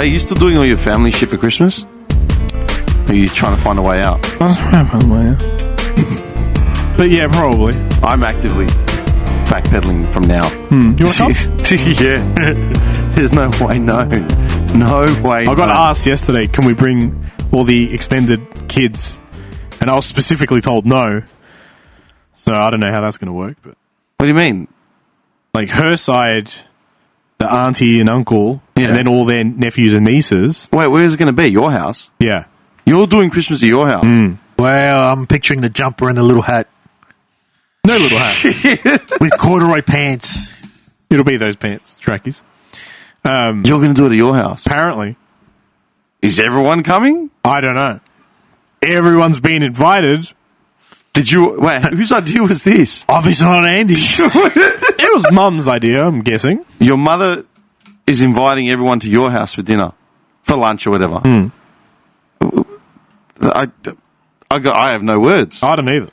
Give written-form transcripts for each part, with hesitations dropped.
Are you still doing all your family shit for Christmas? Or are you trying to find a way out? I was trying to find a way out. But yeah, probably. I'm actively backpedaling from now. You want to come? Yeah. There's no way, no. No way. I got asked yesterday, can we bring all the extended kids? And I was specifically told no. So I don't know how that's going to work. But what do you mean? Like her side, the auntie and uncle, and then all their nephews and nieces. Wait, where is it going to be? Your house? Yeah. You're doing Christmas at your house? Well, I'm picturing the jumper and the little hat. No little hat. With corduroy pants. It'll be those pants, the trackies. You're going to do it at your house? Apparently. Is everyone coming? I don't know. Everyone's been invited. Did you... Wait, whose idea was this? Obviously not Andy's. It was Mum's idea, I'm guessing. Your mother is inviting everyone to your house for dinner. For lunch or whatever. I have no words. I don't either.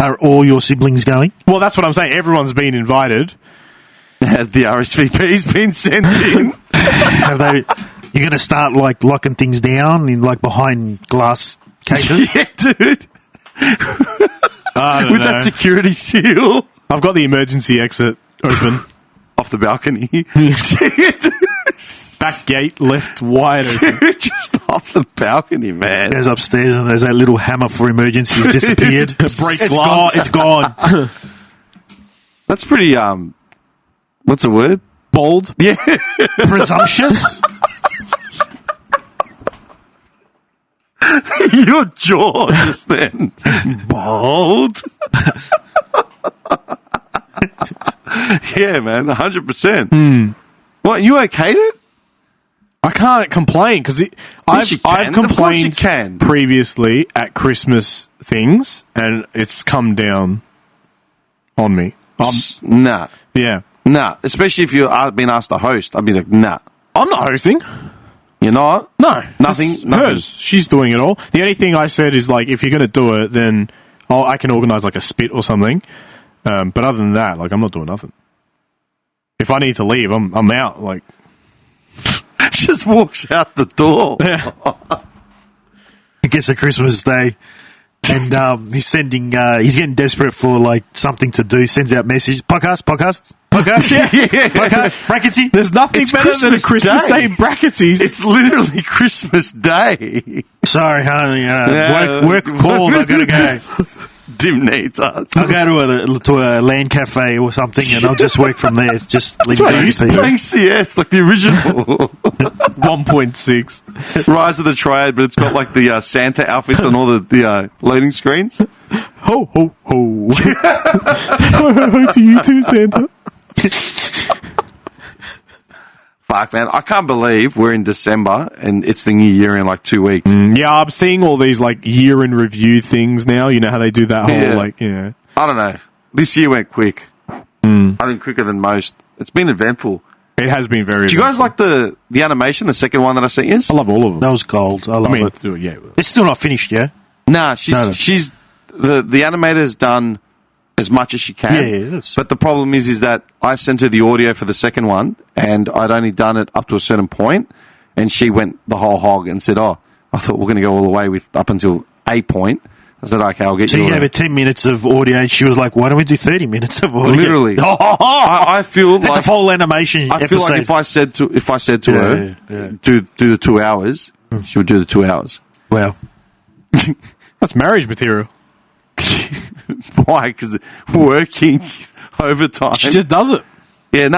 Are all your siblings going? Well, that's what I'm saying. Everyone's been invited. Has the RSVP's been sent in? Have they... You're going to start, like, locking things down in, like, behind glass cases? Yeah, dude. I don't With know. that security seal. I've got the emergency exit open. Off the balcony. Back gate left wide open. Just off the balcony, man. Goes upstairs and there's that little hammer for emergencies disappeared. Break glass. It's gone. That's pretty, what's the word? Bold. Yeah. Presumptuous? Your jaw just then. Bold. Yeah, man, 100%. What, you okayed it? I can't complain because I've complained previously at Christmas things and it's come down on me. Nah. Yeah. Nah. Especially if you've been asked to host. I'd be like, nah. I'm not hosting. You're not? No. Nothing? It's hers. She's doing it all. The only thing I said is, like, if you're going to do it, then I can organise, like, a spit or something. But other than that, like, I'm not doing nothing. If I need to leave, I'm out. Like, just walks out the door. Yeah. It gets to Christmas Day. And he's getting desperate for, like, something to do. Sends out messages. Podcast. Podcast. Bracketsie. There's nothing better than a Christmas Day Bracketsies. It's literally Christmas Day. Sorry, honey. Work called. I gotta go. Dim needs us. I'll go to a land cafe or something, and I'll just work from there. Just leave it He's easy. playing CS like the original 1.6 Rise of the Triad, but it's got like the Santa outfits on all the loading screens. Ho ho ho! Ho to you too, Santa. Fuck, man, I can't believe we're in December and it's the new year in like 2 weeks. Yeah, I'm seeing all these like year in review things now. You know how they do that whole I don't know. This year went quick. I think quicker than most. It's been eventful. It has been very. Do you guys like the animation, the second one that I sent you? I love all of them. That was gold. I love it. Yeah. It's still not finished, yeah? Nah, she's the animator's done as much as she can. Yeah, but the problem is that I sent her the audio for the second one, and I'd only done it up to a certain point, and she went the whole hog and said, "Oh, I thought we're going to go all the way with up until a point." I said, "Okay, I'll get you." So you gave her 10 minutes of audio, and she was like, "Why don't we do 30 minutes of audio?" Literally, I feel that's like a full animation. I feel like if I said to her, do the 2 hours, she would do the 2 hours. Wow, that's marriage material. Why? Because working overtime. She just does it. Yeah,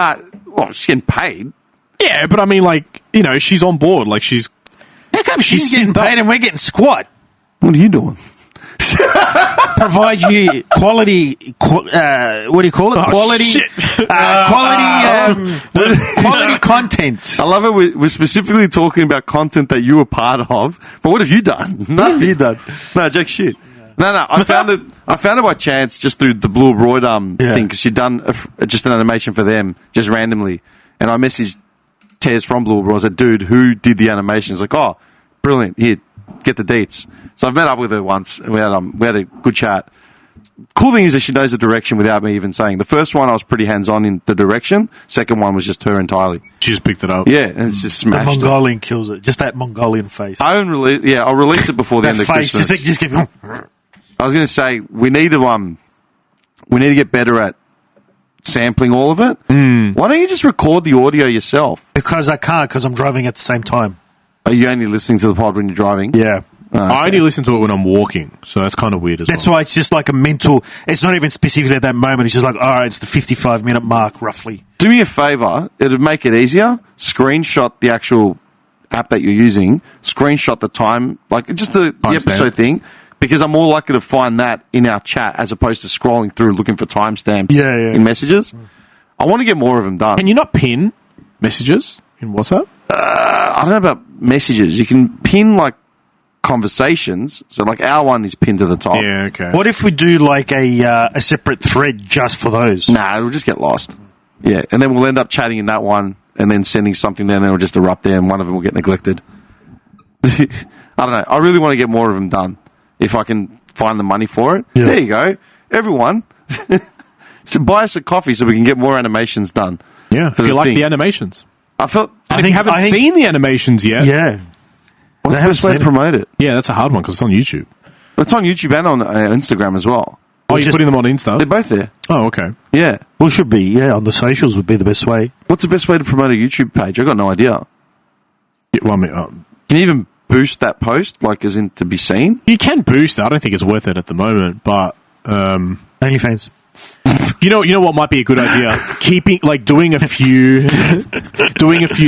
well, she's getting paid. Yeah, but I mean, like, you know, she's on board. Like, how come she's getting paid and we're getting squat? What are you doing? Provide you quality. What do you call it? Quality content. I love it. We're specifically talking about content that you were part of. But what have you done? Nothing. What have you done? No, jack shit. No. I found it by chance just through the Blue Royd thing because she'd done just an animation for them just randomly, and I messaged Tez from Blue Royd. I said, "Dude, who did the animation?" He's like, "Oh, brilliant. Here, get the deets." So I've met up with her once. And we had a good chat. cool thing is that she knows the direction without me even saying. The first one, I was pretty hands-on in the direction. Second one was just her entirely. She just picked it up. Yeah, and it's just The smashed it. Mongolian kills it. Just that Mongolian face. I'll release it before the That end of face, Christmas. just keep. I was going to say, we need to get better at sampling all of it. Why don't you just record the audio yourself? Because I can't, because I'm driving at the same time. Are you only listening to the pod when you're driving? Yeah. I only listen to it when I'm walking, so that's kind of weird as That's well. why it's just like a mental. It's not even specifically at that moment. It's just like, all right, it's the 55-minute mark, roughly. Do me a favor. It'd make it easier. Screenshot the actual app that you're using. Screenshot the time, like just the episode thing, because I'm more likely to find that in our chat as opposed to scrolling through looking for timestamps in messages. I want to get more of them done. Can you not pin messages in WhatsApp? I don't know about messages. You can pin like conversations. So like our one is pinned to the top. Yeah, okay. What if we do like a separate thread just for those? Nah, it'll just get lost. Yeah, and then we'll end up chatting in that one and then sending something there and then it'll just erupt there and one of them will get neglected. I don't know. I really want to get more of them done. If I can find the money for it. Yeah. There you go. Everyone. So buy us a coffee so we can get more animations done. Yeah, if you like the animations. I felt... And if you haven't seen the animations yet... Yeah. What's They the best way to haven't seen promote it? Yeah, that's a hard one because it's on YouTube. It's on YouTube and on Instagram as well. Oh, you're putting them on Insta? They're both there. Oh, okay. Yeah. Well, should be. Yeah, on the socials would be the best way. What's the best way to promote a YouTube page? I got no idea. Yeah, well, I mean, Can you even boost that post, like as in to be seen? you can boost it. I don't think it's worth it at the moment, but... OnlyFans. You know what might be a good idea? Doing a few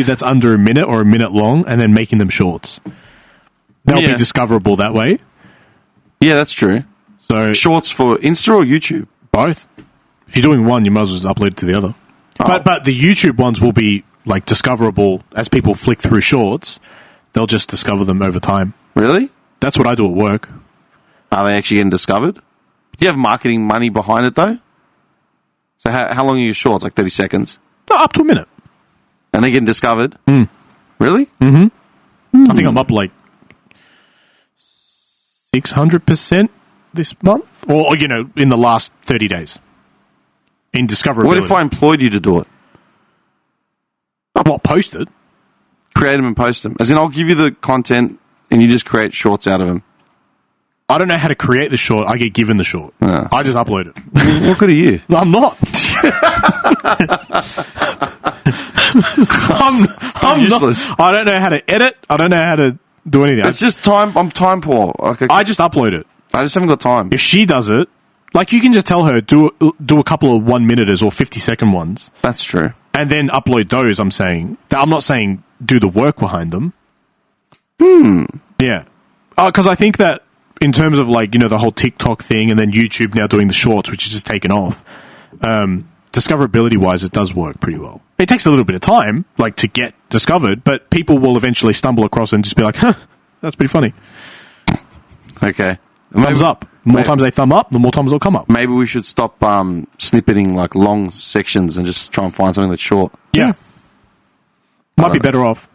that's under a minute or a minute long and then making them shorts. They'll be discoverable that way. Yeah, that's true. So Shorts for Insta or YouTube? both. If you're doing one, you might as well upload it to the other. Oh. But the YouTube ones will be like discoverable as people flick through shorts. They'll just discover them over time. Really? That's what I do at work. Are they actually getting discovered? Do you have marketing money behind it, though? So how long are your shorts? Like 30 seconds? No, up to a minute. And they're getting discovered? Really? I think I'm up like 600% this month. Or, in the last 30 days. In discoverability. What if I employed you to do it? I'm not posted. Create them and post them. As in, I'll give you the content and you just create shorts out of them. I don't know how to create the short. I get given the short. Yeah. I just upload it. What good are you? No, I'm not. I'm useless. not. I don't know how to edit. I don't know how to do anything. It's just time. I'm time poor. Like, I just upload it. I just haven't got time. If she does it, like you can just tell her do a couple of 1-minuters or 50-second ones, That's true. and then upload those. I'm not saying do the work behind them. Yeah, because I think that in terms of the whole TikTok thing, and then YouTube now doing the shorts, which is just taken off. Discoverability wise, it does work pretty well. It takes a little bit of time, to get discovered, but people will eventually stumble across and just be like, "Huh, that's pretty funny." Okay. Thumbs up. The more times they thumb up, the more times they'll come up. Maybe we should stop snippeting long sections and just try and find something that's short. Yeah. Might be better off.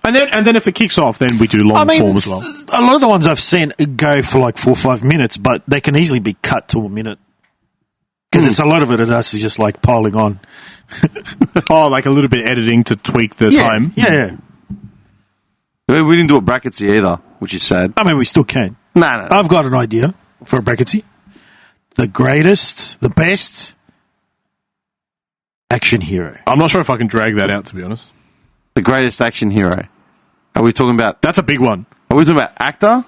And then if it kicks off, then we do long form as well. A lot of the ones I've seen go for 4 or 5 minutes, but they can easily be cut to a minute. Because it's a lot of it is us is just piling on. Oh, a little bit of editing to tweak the time. Yeah. We didn't do a Bracketsie either, which is sad. I mean, we still can. No. I've got an idea for a Bracketsie. The greatest, the best action hero. I'm not sure if I can drag that out, to be honest. The greatest action hero. Are we talking about... That's a big one. Are we talking about actor?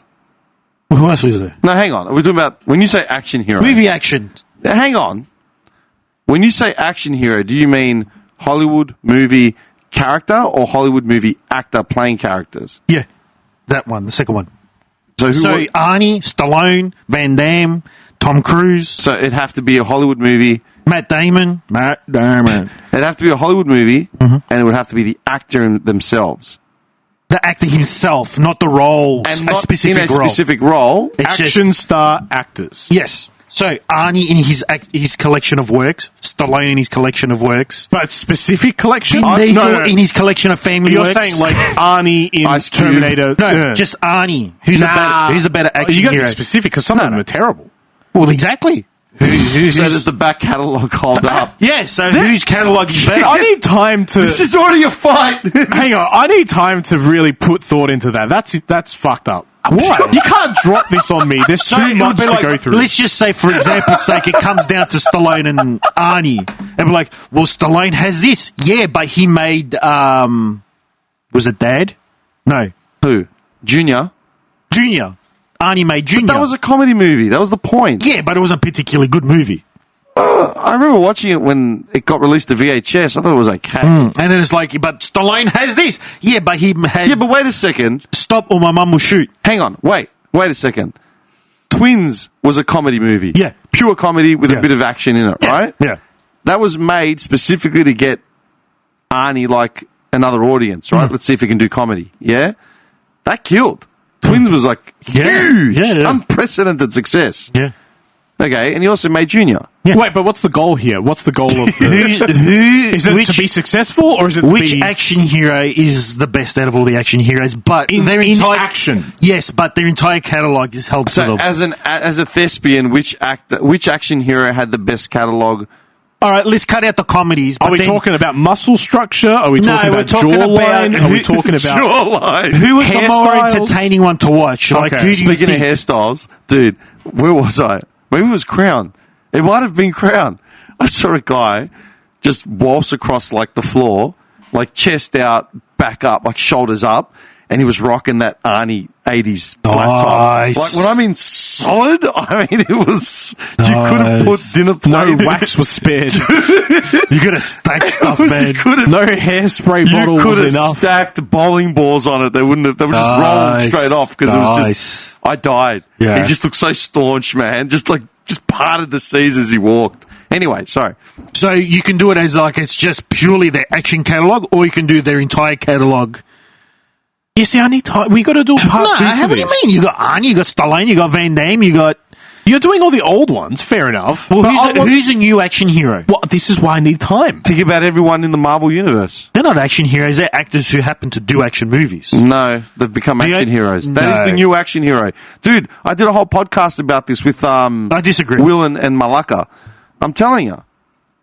Who else is there? No, hang on. Are we talking about... When you say action hero... Movie action. Hang on. When you say action hero, do you mean Hollywood movie character or Hollywood movie actor playing characters? Yeah. That one, the second one. So Arnie, Stallone, Van Damme, Tom Cruise. So it'd have to be a Hollywood movie. Matt Damon. It'd have to be a Hollywood movie, and it would have to be the actor themselves. The actor himself, not the role. And a not specific in a role. specific role. It's Action star actors. Yes. So Arnie in his collection of works, Stallone in his collection of works, But specific collection? Vin Diesel in his collection of family You're works. saying Arnie in Ice Cube. Terminator? No, just Arnie. Who's a better action you got to hero? be specific because some of them are terrible. Well, exactly. So does the back catalogue hold up? Yeah, so whose catalogue is better? I need time to. This is already a fight. Hang on, I need time to really put thought into that. That's fucked up. What? You can't drop this on me. There's So too it would much be to like, go through. let's just say, for example's sake, it comes down to Stallone and Arnie. And we're like, well, Stallone has this. Yeah, but he made, was it Dad? No. Who? Junior? Junior. Arnie made Junior. That was a comedy movie. That was the point. Yeah, but it wasn't a particularly good movie. I remember watching it when it got released to VHS. I thought it was okay. And then it's like, but Stallone has this. Yeah, but he had Yeah, but wait a second. Stop or My Mum Will Shoot. Hang on. Wait a second. Twins was a comedy movie. Yeah. Pure comedy with Yeah. a bit of action in it, Yeah. right? Yeah. That was made specifically to get Arnie like another audience, right? Let's see if he can do comedy. Yeah? That killed. Twins was like huge, Yeah. unprecedented success. Yeah. Okay, and he also made Junior. Yeah. Wait, but what's the goal here? What's the goal of the? Is it which, to be successful, or is it which to be action hero is the best out of all the action heroes? But in action? Yes, but their entire catalogue is held to So them. as a thespian, which action hero had the best catalogue? All right, let's cut out the comedies. Are but we then- talking about muscle structure? Are we talking we're about talking jawline? about Are we talking about Jawline. who was the more hairstyles? entertaining one to watch? Like, Okay. who do you Speaking think? of hairstyles, dude, where was I? Maybe it was Crown. It might have been Crown. I saw a guy just waltz across like the floor, like chest out, back up, like shoulders up, and he was rocking that Arnie 80s flat top. Nice. Like when I mean solid, I mean it was you couldn't put dinner no plates. wax was spared? You gotta stack stuff, man. No hairspray bottle You could was have enough. stacked bowling balls on it. They wouldn't have. They were just rolling Nice. straight off because it was Nice. just. I died. Yeah. He just looked so staunch, man. Just parted the seas as he walked. Anyway, sorry. So you can do it as like it's just purely their action catalogue, or you can do their entire catalogue. You see, I need time. We got to do a part two. How for do you this. mean? You got Arnie, you got Stallone, you got Van Damme, you got. You're doing all the old ones. Fair enough. Well, But I want- who's a new action hero? Well, this is why I need time. Think about everyone in the Marvel universe. They're not action heroes. They're actors who happen to do action movies. No, they've become action heroes. That is No. the new action hero, dude. I did a whole podcast about this with I disagree. Will and Malaka. I'm telling you.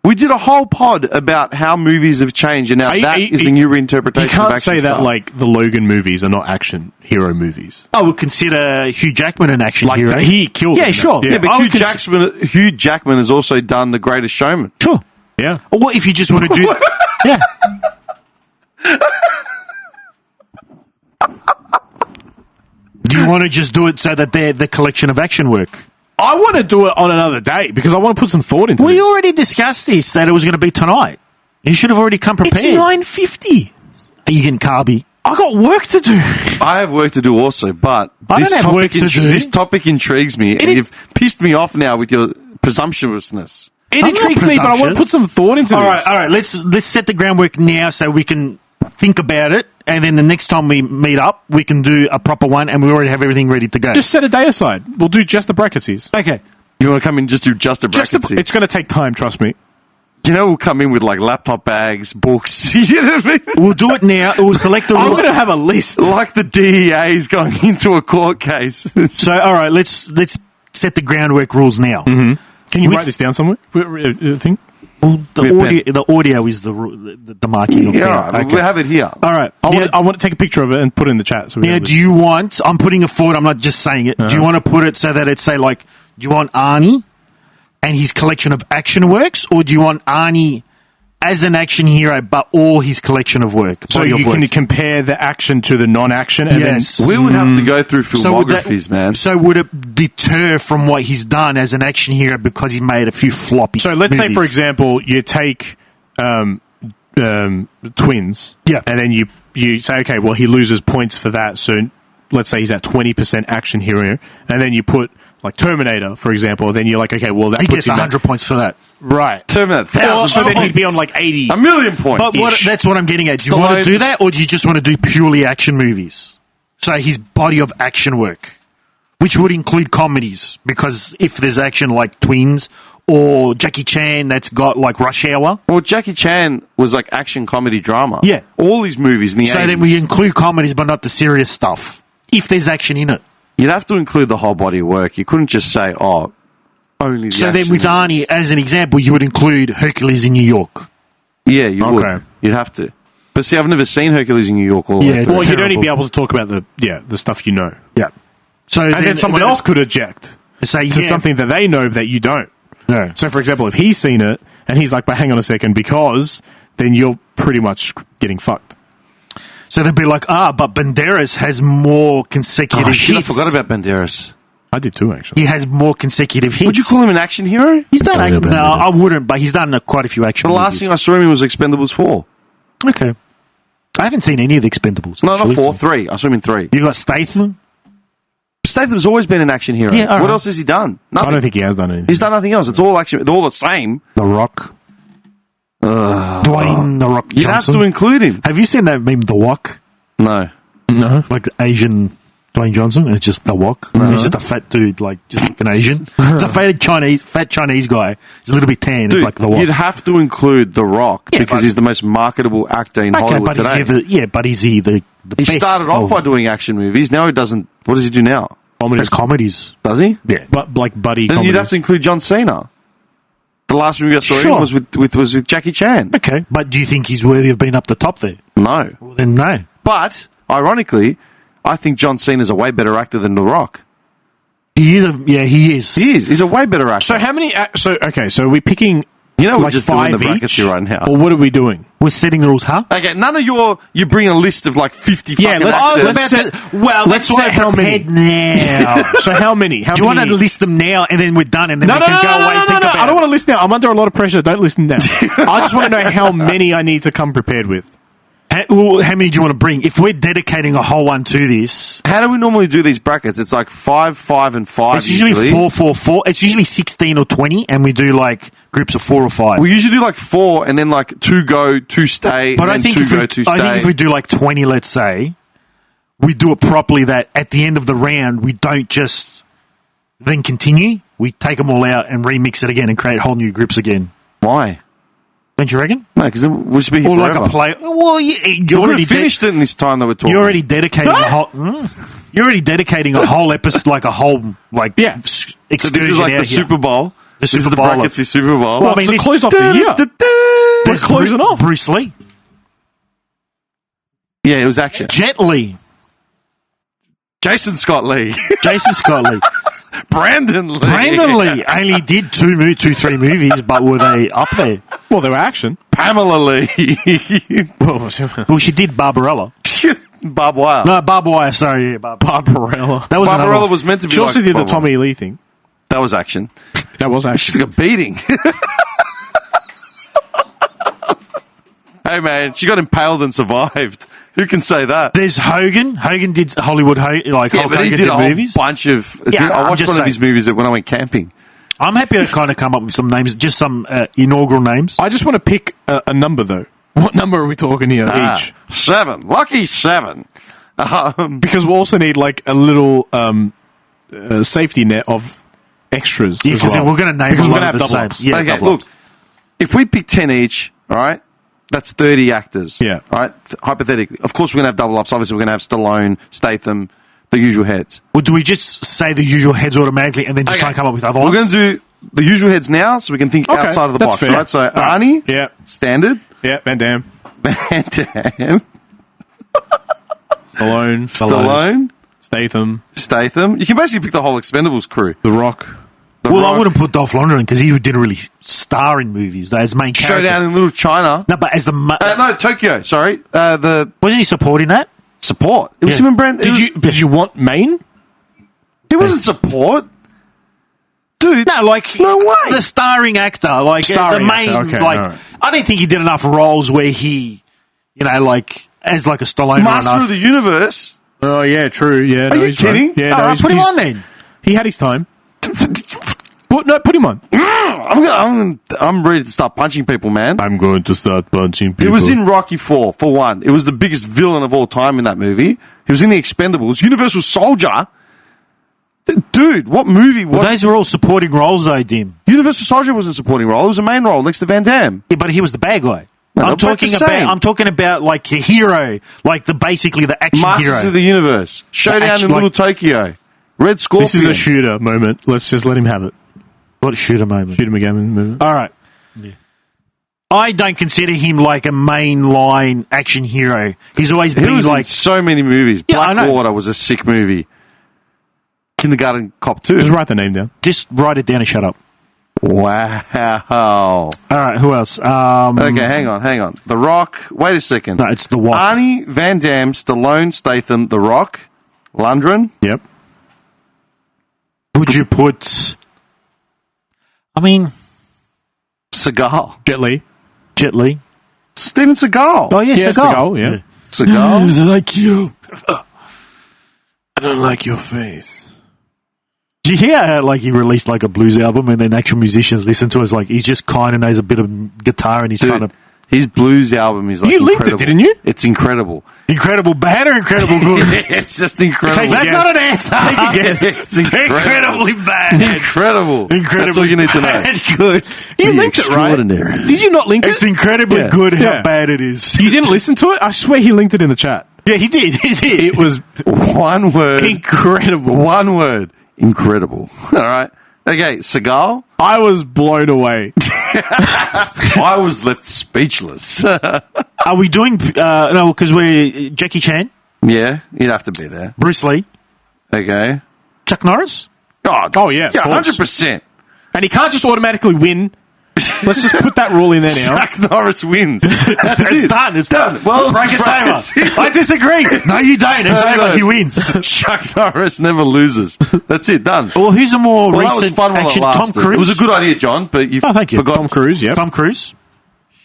We did a whole pod about how movies have changed, and now that is the new reinterpretation You of can't action say that stuff. like the Logan movies are not action hero movies. I would consider Hugh Jackman an action Like hero. he killed. Yeah, him. sure. Yeah, I but would Hugh Jackman has also done The Greatest Showman. Sure. Yeah. Or what if you just want to do? Yeah. Do you want to just do it so that they're the collection of action work? I want to do it on another day because I want to put some thought into We it. already discussed this, that it was going to be tonight. You should have already come It's prepared. 9:50. Are you getting carby? I got work to do. I have work to do also, but I this don't have topic, work to do. this topic intrigues me, and you've pissed me off now with your presumptuousness. It I'm intrigues not me, but I want to presumptuous. put some thought into All this. right. Let's set the groundwork now so we can think about it, and then the next time we meet up, we can do a proper one, and we already have everything ready to go. Just set a day aside. We'll do just the Bracketsies. okay. You want to come in and just do just a Bracketsie? It's going to take time, trust me. You know, we'll come in with like laptop bags, books. You know what I mean? We'll do it now. We'll select the I'm rules. going to have a list. Like the DEA is going into a court case. So, all right, let's set the groundwork rules now. Can you With- write this down somewhere? Thing? Well, With the audio is the marking. Of Yeah, there. all right, Okay. we'll have it here. All right. I want to take a picture of it and put it in the chat. So we Now, have do you want? I'm putting it forward. I'm not just saying it. Do you want to put it so that it's say like? Do you want Arnie and his collection of action works, or do you want Arnie as an action hero, but all his collection of work? so body you of work? can compare the action to the non-action, and Yes. then We would have to go through So would that- filmographies, man. So would it deter from what he's done as an action hero because he made a few floppy? So let's say, for movies? example, you take twins, Yeah. and then you say, okay, well, he loses points for that. So let's say he's at 20% action hero, and then you put like Terminator, for example. Then you're like, okay, well, that he puts gets him at- 100 points for that. right. Terminator, So 1,000 then he'd be points. on like 80. 1,000,000 points. But that's what I'm getting at. Do you want to Stallone's- do that, or do you just want to do purely action movies? So his body of action work, which would include comedies, because if there's action like Twins or Jackie Chan that's got like Rush Hour, Well, Jackie Chan was like action comedy drama. Yeah. All these movies in the so 80s. then we include comedies but not the serious stuff, if there's action in it. You'd have to include the whole body of work. You couldn't just say, oh, only the So then action with movies. Arnie, as an example, you would include Hercules in New York. Yeah, you Okay. would. You'd have to. But see, I've never seen Hercules in New York all the Yeah, way it's through. Well, you'd only terrible. be able to talk about the stuff you know. Yeah. So And then someone else could object say to something that they know that you don't. No. So, for example, if he's seen it and he's like, but hang on a second, because then you're pretty much getting fucked. So they'd be like, but Banderas has more consecutive Oh, shit, I hits. forgot about Banderas. I did too, actually. He has more consecutive hits. Would you call him an action hero? He's done. Tell me about No, I Banderas. wouldn't. But he's done quite a few action. The last thing I saw him in was Expendables 4. Okay. I haven't seen any of the Expendables. No, not actually. 4, 3. I saw him in 3. You got Statham. Statham's always been an action hero. Yeah, all What right. else has he done? I Nothing. don't think he has done anything. He's done nothing else. It's all action. They're all the same. The Rock. Dwayne The Rock You'd have Johnson. to include him. Have you seen that meme, The Wok? No. No. Like the Asian Dwayne Johnson, and it's just The Wok. He's just a fat dude, like just an Asian. It's a fat Chinese guy. He's a little bit tan. Dude, it's like The Wok. you'd have to include The Rock Yeah, because but- he's the most marketable actor in Okay, Hollywood but today. is he the He best started off of by doing action movies. Now he doesn't. What does he do now? Comedies. comedies? Does he? Yeah. But like buddy Then comedies. you'd have to include John Cena. The last movie I saw Sure. him was with Jackie Chan. Okay, but do you think he's worthy of being up the top there? No. Well, then no. But, ironically, I think John Cena's a way better actor than The Rock. He is. He is. He is. He's a way better actor. So how many? So are we picking? You know, we're like just doing the 5 each, Bracketsie right now. or what are we doing? We're setting the rules, huh? Okay, none of you bring a list of like 50 Yeah, fucking let's- actors. let's set- Well, let's that's why set how I'm many. prepared now. So how many? How Do you many? want to list them now, and then we're done, and then No, we no, can no, go no, away no, and no, think no. about I don't it? want to listen now. I'm under a lot of pressure. Don't listen now. I just want to know how many I need to come prepared with. How many do you want to bring? If we're dedicating a whole one to this, How do we normally do these brackets? It's like 5, 5, and 5. it's usually 4, 4, 4. It's usually 16 or 20, and we do like groups of 4 or 5. We usually do like 4, and then like 2 go, 2 stay, But and I then think 2 if go, 2 stay. I think if we do like 20, let's say, we do it properly. That at the end of the round, we don't just then continue. We take them all out and remix it again and create whole new groups again. Why? Don't you reckon? No, because we'll just be here Or like forever. a play. Well, you We already have finished it in this time that we're talking. You're already dedicating a whole. You're already dedicating a whole episode, like a whole like Yeah. So excursion this is like out the here. Super Bowl. This is the Super Bowl of- Bracketsie Super Bowl. Well, I It's mean, the it's- close off the year. There's Let's close it off. Bruce Lee, Yeah, it was action. Jet Li, Jason Scott Lee. Jason Scott Lee, Brandon Lee. Brandon Lee only did 3 movies, but were they up there? Well, they were action. Pamela Lee. Well, she did Barbarella. Barbed wire. No, Barbed Wire. Sorry, yeah, Barbarella. that was another Barbarella one. was meant to be She also like did the Barbed Wire. Tommy Lee thing. That was action. That was She action. took a beating. Hey, man, she got impaled and survived. Who can say that? There's Hogan. Hogan did Hollywood. Like Yeah, Hulk but he Hogan did a whole movies. bunch of... Yeah, I I'm watched just one of his saying. movies when I went camping. I'm happy to kind of come up with some names, just some inaugural names. I just want to pick a number, though. What number are we talking here each? 7. Lucky 7. Because we also need like a little safety net of extras. Yeah, as because well. we're going to name Because a we're lot gonna of the have double same. ups. Yeah, Okay, double look. ups. If we pick 10 each, all right, that's 30 actors. Yeah. All right, hypothetically. Of course, we're going to have double ups. Obviously, we're going to have Stallone, Statham, the usual heads. Or do we just say the usual heads automatically and then just try and come up with other We're ones? going to do the usual heads now so we can think Okay, outside of the that's box, fair. right? So, All right. Arnie, Yeah. standard. Yeah, Van Damme. Van Damme, Stallone. Stallone, Statham. Statham. You can basically pick the whole Expendables crew. The Rock. The Well, Rock, I wouldn't put Dolph Lundgren because he didn't really star in movies though, as main character. Showdown in Little China. No, but as the No, Tokyo. Sorry, the wasn't he supporting that? support. It was Yeah. him and Brand. Did you want Maine? He wasn't support, dude. No, like No way. the starring actor, like Starring the main. actor, okay, like alright. I don't think he did enough roles where he, like as like a Stallone. Master runner. of the Universe. Oh, yeah, true. Yeah, Are you kidding? Yeah, All no, right, put him on then. He had his time. Put him on. I'm ready to start punching people, man. I'm going to start punching people. He was in Rocky 4, for one. It was the biggest villain of all time in that movie. He was in The Expendables. Universal Soldier. Dude, what movie was... Well, those were all supporting roles, though, Dim. Universal Soldier was a supporting role. It was a main role next to Van Damme. Yeah, but he was the bad guy. No, I'm they're both talking the about. same. I'm talking about like a hero, like basically the action Masters hero. of the Universe. Showdown action, in Little like- Tokyo. Red Scorpion. This is a shooter moment. Let's just let him have it. What shooter moment? Shoot him again in the movie. All right. Yeah. I don't consider him like a mainline action hero. He's always He been was like in so many movies. Yeah, I know. Blackwater was a sick movie. Kindergarten Cop 2. Just write the name down. just write it down and shut up. Wow. All right, who else? Okay, hang on. The Rock. Wait a second. No, it's The What. Arnie, Van Damme, Stallone, Statham, The Rock, Lundgren. Yep. Would you put? I mean, Seagal. Jet Li. Jet Li. Steven Seagal. Oh yes, Yeah, Seagal. Seagal, yeah. Seagal. like you. I don't like your face. Did you hear how, like, he released like a blues album and then actual musicians listen to it? It's like he's just kind of knows a bit of guitar and he's Dude, trying to his blues album is like You linked it, incredible. didn't you? It's incredible. incredible bad or incredible good. It's just incredible. That's not an answer. Take a guess. It's incredible. Incredibly bad. Incredible. Incredibly That's all you need to know. bad good. You linked it, right? Extraordinary. Did you not link It's it? incredibly Yeah. good how Yeah. bad it is. You didn't listen to it? I swear he linked it in the chat. Yeah, he did. He did. It was One word. incredible. One word. Incredible. All right. Okay, Seagal. I was blown away. I was left speechless. Are we doing? No, because we're Jackie Chan, Yeah, you'd have to be there. Bruce Lee, Okay. Chuck Norris. Oh, yeah, of Yeah, course. 100%. And he can't just automatically win. Let's just put that rule in there now. Chuck Norris wins. That's It's it. done. It's done. Well, Bracketsie. I disagree. No, you don't. It's No, over. no. He wins. Chuck Norris never loses. That's it, done. Well, who's a more Well, that was recent fun while action? it Tom lasted. Cruise. It was a good idea, John, but you Oh, thank you. forgot. Tom Cruise, yep. Tom Cruise.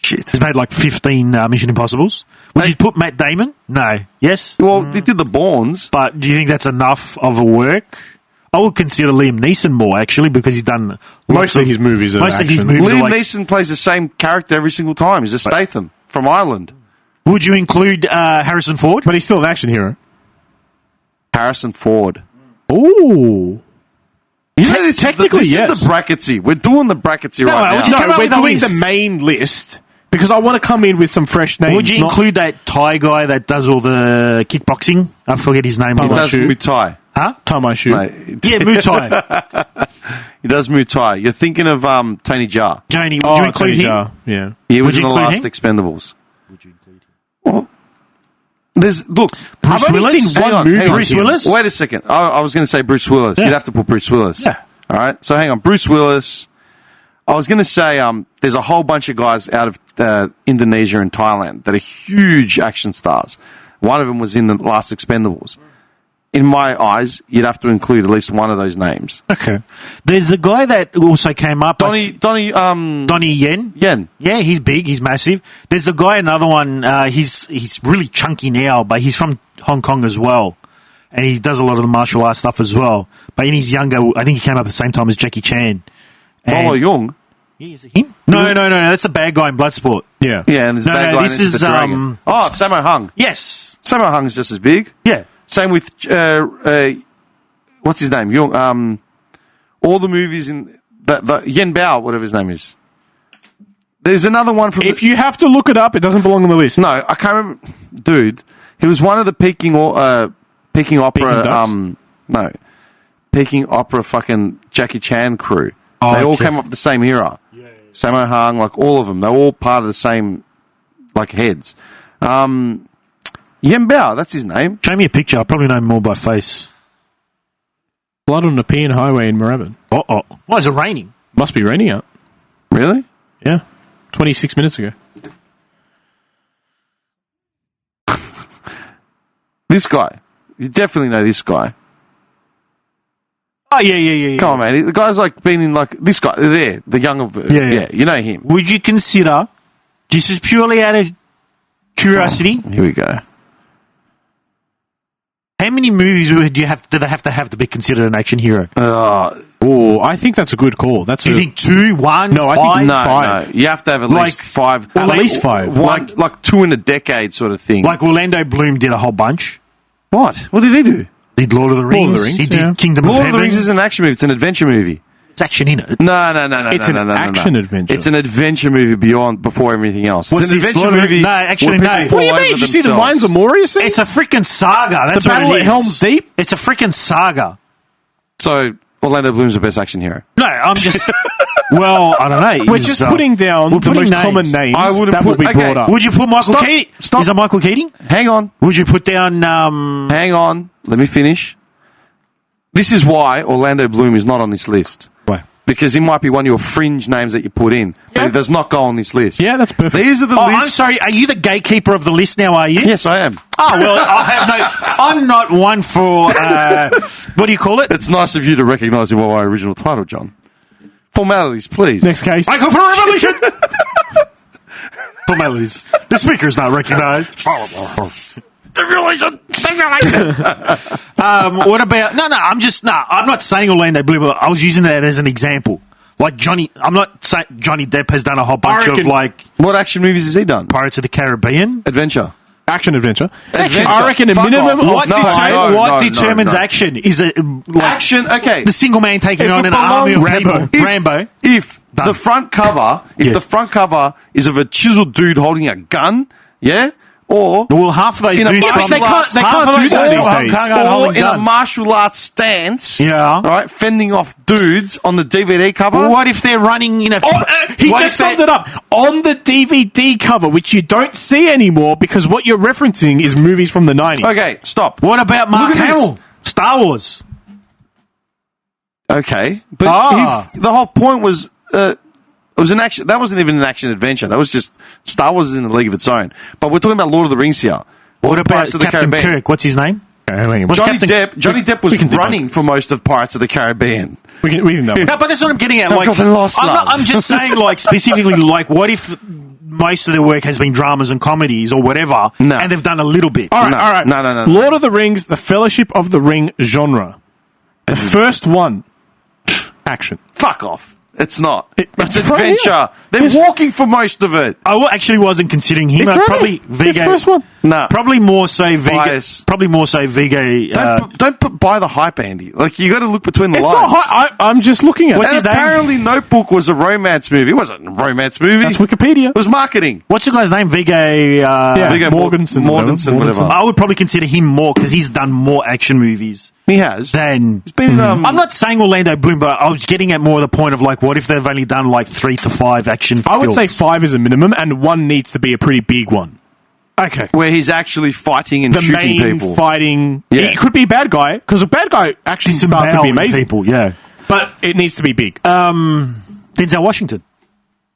Shit. He's made like 15 Mission Impossibles. Would you put Matt Damon? No. Yes. Well, he did the Bournes. But do you think that's enough of a work? I would consider Liam Neeson more actually because he's done Most of his movies are most of his action. movies. Are Liam like, Neeson plays the same character every single time. He's a Statham from Ireland. would you include Harrison Ford? But he's still an action hero. Harrison Ford. Ooh. You know, this technically, is yes. the Bracketsie. We're doing the Bracketsie right would you now. come No, up we're with a doing list? the main list because I want to come in with some fresh names. Would you not- include that Thai guy that does all the kickboxing? I forget his name. He Muay does Thai. Muay Thai. Huh? Time I shoot? Mate. Yeah, Muay Thai. He does Muay Thai. You're thinking of Tony Jaa. Janie, would Oh, you include Tony him? Jaa, yeah. He was Would in you the include last him? Expendables. Well, there's look. Bruce I've only Willis? seen Hang one on, movie. hang on. Bruce Willis? Wait a second. I was going to say Bruce Willis. Yeah. You'd have to put Bruce Willis. Yeah. All right. So hang on. Bruce Willis. I was going to say there's a whole bunch of guys out of Indonesia and Thailand that are huge action stars. One of them was in the last Expendables. In my eyes, you'd have to include at least one of those names. Okay. There's a guy that also came up. Donnie Yen. Yen. Yeah, he's big. He's massive. There's a guy, another one. He's really chunky now, but he's from Hong Kong as well, and he does a lot of the martial arts stuff as well. But in his younger, I think he came up at the same time as Jackie Chan. And- Bolo Young. Yeah, is it him? No. That's the bad guy in Bloodsport. Yeah. Yeah, and there's No, bad no, guy this next to is, the dragon. Sammo Hung. Yes. Sammo Hung is just as big. Yeah. Same with what's his name? Young. All the movies in the Yen Bao, whatever his name is. There's another one from. If you have to look it up, it doesn't belong on the list. No, I can't remember. Dude, he was one of the Peking Opera. Peking Ducks? No, Peking Opera fucking Jackie Chan crew. Oh, They all okay. came up the same era. Sammo Hung, like all of them, they're all part of the same like heads. Yen Bao, that's his name. Show me a picture. I probably know him more by face. Blood on the Nepean Highway in Moorabbin. Oh. Why is it raining? Must be raining out. Really? Yeah. 26 minutes ago. This guy. You definitely know this guy. Oh, yeah. Come on, man. The guy's like been in like this guy there, the younger version. Yeah. You know him. Would you consider, just as purely out of curiosity, Here we go. how many movies do they have to be considered an action hero? Oh, I think that's a good call. That's Do you think 2, 1, No, I think 5? No, five. no. You have to have at Like- least five. At least five. Like two in a decade sort of thing. Like Orlando Bloom did a whole bunch. what? What did he do? Did Lord of the Rings. Lord of the Rings, He did yeah. Kingdom Lord of of Heaven. the Rings is an action movie. It's an adventure movie. It's action in it. No. It's an action adventure. It's an adventure movie before everything else. What's It's an this, adventure Lord of the- movie. No, actually, where no. people What What do fall you mean? over Did you see the themselves. Mines of Moria scene? It's a freaking saga. That's The what Battle it at is. Helm's Deep? It's a freaking saga. So Orlando Bloom's the best action hero. No, I'm just. Well, I don't know. We're just putting down the most common names I wouldn't that will be okay. brought up. Would you put Michael Stop. Keating? Stop. Is it Michael Keating? Hang on. Would you put down? Hang on. Let me finish. This is why Orlando Bloom is not on this list. Why? Because he might be one of your fringe names that you put in, but he does not go on this list. Yeah, that's perfect. These are the Oh, lists. I'm sorry. Are you the gatekeeper of the list now? Are you? Yes, I am. Oh well, I'm not one for. What do you call it? It's nice of you to recognise him by my original title, John. Formalities, please. Next case. I go for a revolution. Formalities. The speaker is not recognised. What about? No. I'm not saying Orlando Bloom. But I was using that as an example. Like Johnny. I'm not saying Johnny Depp has done a whole bunch of like What action movies has he done? Pirates of the Caribbean. Adventure. Action adventure. Adventure. I reckon a Fuck minimum off. of No, five. What determines action? Is it like Action, okay. the single man taking If on it an army of belongs- people? Rambo. If Done. the front cover, Yeah. the front cover is of a chiseled dude holding a gun, yeah, or Well, half of those In a dudes martial from arts- they half can't of do those that dudes these from days. Hong Kong or holding in a guns. martial arts stance, Yeah. right, fending off dudes on the DVD cover. What if they're running in a? He what just if they're- summed it up. On the DVD cover, which you don't see anymore because what you're referencing is movies from the 90s. Okay, stop. What about Mark Look at this. Hamill? Star Wars. Okay, but Ah. if the whole point was it was an action. That wasn't even an action adventure. That was just Star Wars is in a league of its own. But we're talking about Lord of the Rings here. What about Pirates of the Captain Caribbean. Kirk? What's his name? Okay, hang on. What's Johnny Captain- Depp was we can do running both. for most of Pirates of the Caribbean. We can do that one. No, but that's what I'm getting at. Like, got the lost love. I'm just saying, like, specifically, like, what if most of their work has been dramas and comedies or whatever, No. and they've done a little bit? All right, No, all right. no. Lord of the Rings, the Fellowship of the Ring genre. The first one, action. Fuck off. It's not. It's It's right here. adventure. They're It's- walking for most of it. I actually wasn't considering him. It's I'd right probably there. It's Vigo. first one. No. Probably more so Vigo. Bias. Probably more so Vigo. Don't buy the hype, Andy. Like, you got to look between the It's lines. not high. I'm just looking at What's it. his And name? apparently Notebook was a romance movie. It wasn't a romance movie. That's Wikipedia. It was marketing. What's the guy's name? Vigo. Yeah, Viggo Mortensen. Mortensen, whatever. I would probably consider him more because he's done more action movies He has. than. He's been, I'm not saying Orlando Bloom, but I was getting at more the point of like, what if they've only done like 3 to 5 action? I would say films? 5 is a minimum, and 1 needs to be a pretty big one. Okay. where he's actually fighting and The shooting main people. fighting. Yeah. It could be a bad guy, because a bad guy action star could be Disemboweling amazing. people, yeah. But it needs to be big. Denzel Washington.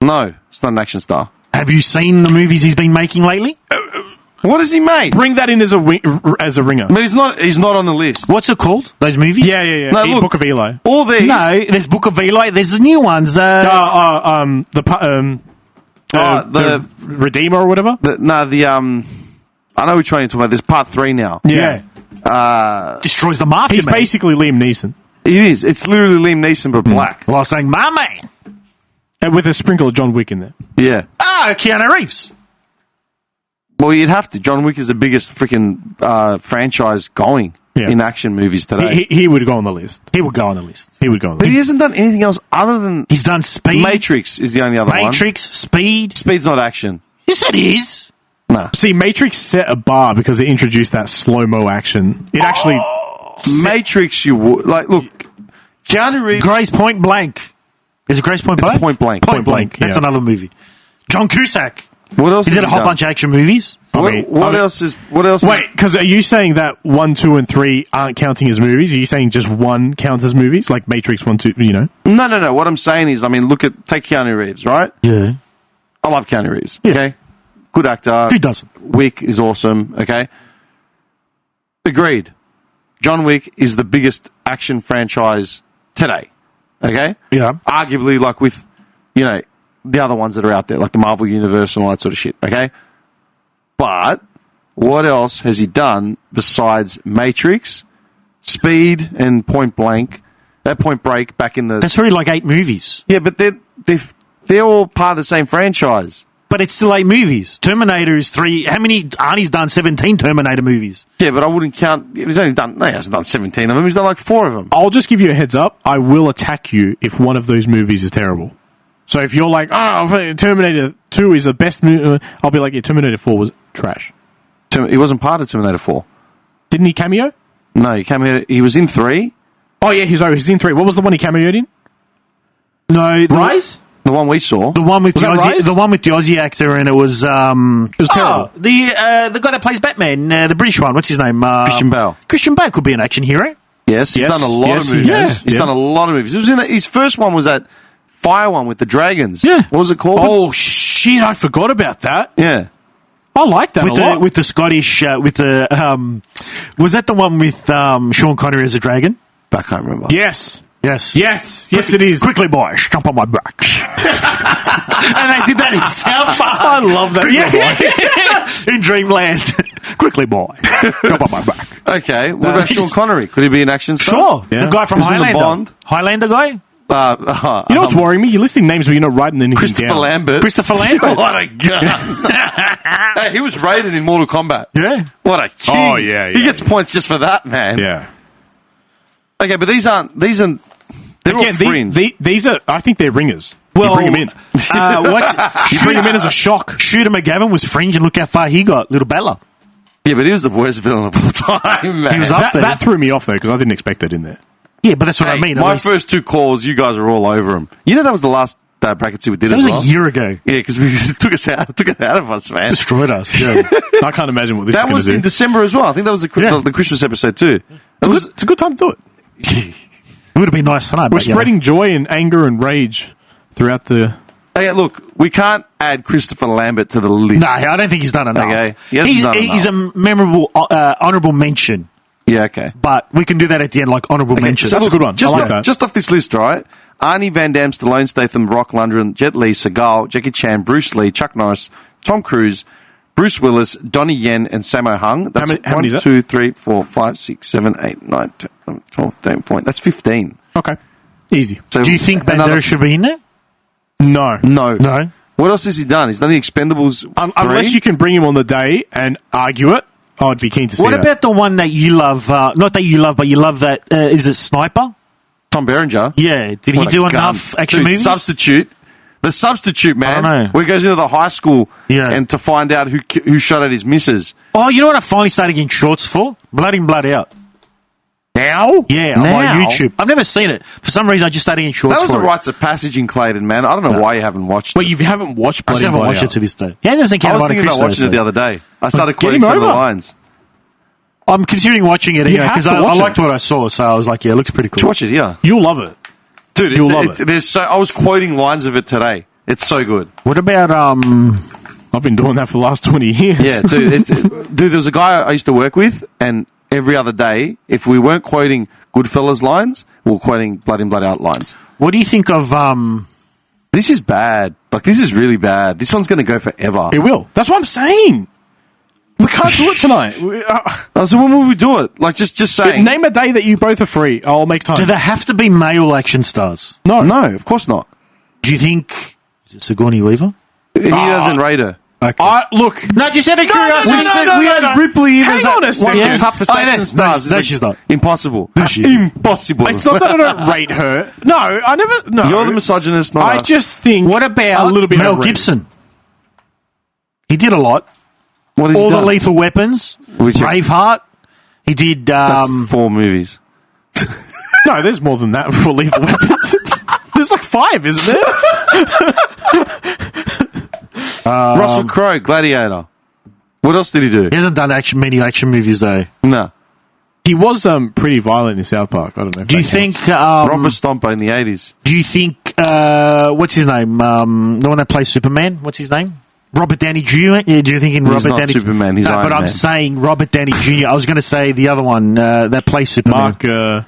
No, it's not an action star. Have you seen the movies he's been making lately? What has he made? Bring that in as a ringer. But he's not on the list. What's it called? Those movies? Yeah. No, look. Book of Eli. All these. No, there's Book of Eli. There's the new ones. the The Redeemer or whatever. I know which one you're talking about. There's part 3 now. Yeah. destroys the mafia. He's man. basically Liam Neeson. It is. It's literally Liam Neeson, but black. Well, I was saying, my man. And with a sprinkle of John Wick in there. Yeah. Keanu Reeves. Well, you'd have to. John Wick is the biggest freaking franchise going Yeah. in action movies today. He would go on the list. He would go on the list. He would go on the But list. he hasn't done anything else other than He's done Speed. Matrix is the only other one. Matrix, Speed. Speed's not action. Yes, it is. Nah. See, Matrix set a bar because it introduced that slow-mo action. It actually... Matrix, you would. Like, look, Keanu Reeves. Grace Point Blank. Is it Grace Point It's Blank? Point Blank. Point Blank. That's yeah. another movie. John Cusack. What else He has did a whole done? bunch of action movies. What else is? What else? Wait, because are you saying that 1, 2, and 3 aren't counting as movies? Are you saying just 1 counts as movies? Like Matrix 1, 2, you know? No. What I'm saying is, I mean, take Keanu Reeves, right? Yeah. I love Keanu Reeves. Okay, good actor. Who doesn't? Wick is awesome. Okay, agreed. John Wick is the biggest action franchise today. Okay, Yeah. arguably, like with the other ones that are out there, like the Marvel Universe and all that sort of shit. Okay, but what else has he done besides Matrix, Speed, and Point Blank? Point Break back in the That's really like 8 movies. yeah, but they're all part of the same franchise. But it's still 8 movies. Terminator is 3. How many? Arnie's done 17 Terminator movies. Yeah, but I wouldn't count. He's only done. No, he hasn't done 17 of them. He's done like 4 of them. I'll just give you a heads up. I will attack you if one of those movies is terrible. So if you're like, Terminator 2 is the best movie, I'll be like, yeah, Terminator 4 was trash. He wasn't part of Terminator 4. Didn't he cameo? No, he came here. He was in 3. Oh, yeah, he's in 3. What was the one he cameoed in? No, Rise? The one we saw. The one with Was the that Aussie, Rise? the one with the Aussie actor, and it was terrible. the guy that plays Batman, the British one. What's his name? Christian Bale. Christian Bale could be an action hero. Yes, he's Yes, done a lot yes, of movies. yeah, He's yeah. done a lot of movies. He was in his first one was that fire one with the dragons. Yeah. What was it called? Oh, shit, I forgot about that. Yeah. I like that With a lot. with the Scottish with the was that the one with Sean Connery as a dragon? I can't remember. Yes. Yes. Yes, it is. Quickly, boys, jump on my back. And they did that in South Park. I love that. In Dreamland. Quickly, boy, jump on my back. Okay. What about Sean Connery? Could he be an action star? Sure, Yeah. the guy from Who's in the Highlander. Bond? Highlander guy. You know what's worrying me? You're listing names, but you're not writing anything Christopher down. Lambert. Christopher Lambert. What a gun. Hey, he was rated in Mortal Kombat. Yeah. What a king. Oh, yeah, He yeah, gets points just for that, man. Yeah. Okay, but they're all Again, fringe. these are, I think they're ringers. Well, you bring them in. You bring them in as a shock. Shooter McGavin was fringe, and look how far he got. Little Bella. Yeah, but he was the worst villain of all time, man. He was up there. That threw me off, though, because I didn't expect it in there. Yeah, but that's what I mean. At My least- first 2 calls, you guys are all over him. You know that was the last brackets we did that as was well? a year ago. Yeah, because we took it out of us, man. Destroyed us. Yeah. I can't imagine what this That is was going in to do. December as well. I think that was the Christmas episode too. It's a good time to do it. It would have been nice tonight. We're spreading joy and anger and rage throughout the... Okay, look, we can't add Christopher Lambert to the list. No, I don't think he's done enough. Okay. He hasn't done he's a memorable, honourable mention. Yeah, okay. But we can do that at the end, like honourable mention. That's a good one. Just I like off, that. Just off this list, right? Arnie, Van Damme, Stallone, Statham, Rock, Lundgren, Jet Li, Seagal, Jackie Chan, Bruce Lee, Chuck Norris, Tom Cruise, Bruce Willis, Donnie Yen, and Sammo Hung. That's how many is that? 2, 3, 4, 5, 6, 7, 8, 9, 10, 11, 12, 13 point. That's 15. Okay. Easy. So Do you think another- Bandera should be in there? No. No. No. What else has he done? He's done the Expendables 3. Unless you can bring him on the day and argue it, I'd be keen to see What that. about the one that you love? Not that you love, but you love that. Is it Sniper? Tom Berenger. Yeah. Did he What a do gun. enough action Dude, movies? Substitute. The Substitute, man. I don't know. Where he goes into the high school Yeah. and to find out who shot at his missus. Oh, you know what I finally started getting shorts for? Blood in, Blood out. Now? Yeah, on my YouTube. I've never seen it. For some reason, I just started getting shorts That was for the it. rites of passage in Clayton, man. I don't know why you haven't watched But it. you haven't watched I Bloody still haven't Bloody watched Out. it to this day. He hasn't seen I Carolina was thinking about Christ, watching it the so- other day. I started Get quoting him some of the over. lines. I'm considering watching it You anyway have because to I watch liked it. what I saw, so I was like, yeah, it looks pretty cool. Just watch it, yeah. You'll love it. Dude, You'll love it. There's I was quoting lines of it today. It's so good. What about I've been doing that for the last 20 years. Yeah, dude. Dude, there was a guy I used to work with, and every other day, if we weren't quoting Goodfellas lines, we were quoting Blood in, Blood out lines. what do you think of This is bad. Like, this is really bad. This one's going to go forever. It will. That's what I'm saying. We can't do it tonight. So when will we do it? Like, just saying. Name a day that you both are free. I'll make time. do they have to be male action stars? No. No, of course not. Do you think is it Sigourney Weaver? He doesn't rate her. Okay. Look. No, just out of curiosity. no, We no, said no, we no, had no. Ripley in Hang as that on a one second. of the toughest Oh, action no, stars. no, It's she's not. Impossible. she? Impossible. It's not that I don't rate her. No, I never. No. You're the misogynist, not I us. just think. What about a little bit Mel overrated. Gibson? He did a lot. What has he All the done? Lethal Weapons, Which- Braveheart. He did. That's 4 movies. No, there's more than that for Lethal Weapons. There's like 5, isn't there? Russell Crowe, Gladiator. What else did he do? He hasn't done many action movies though. No. He was pretty violent in South Park. I don't know. If Do you that counts. think? Robert Stompo in the 80s. Do you think? What's his name? The one that plays Superman. What's his name? Robert Downey Jr. Yeah, do you think in He's Robert not Downey? Superman, he's no, Iron but I'm Man. saying Robert Downey Jr. I was going to say the other one that plays Superman. Mark?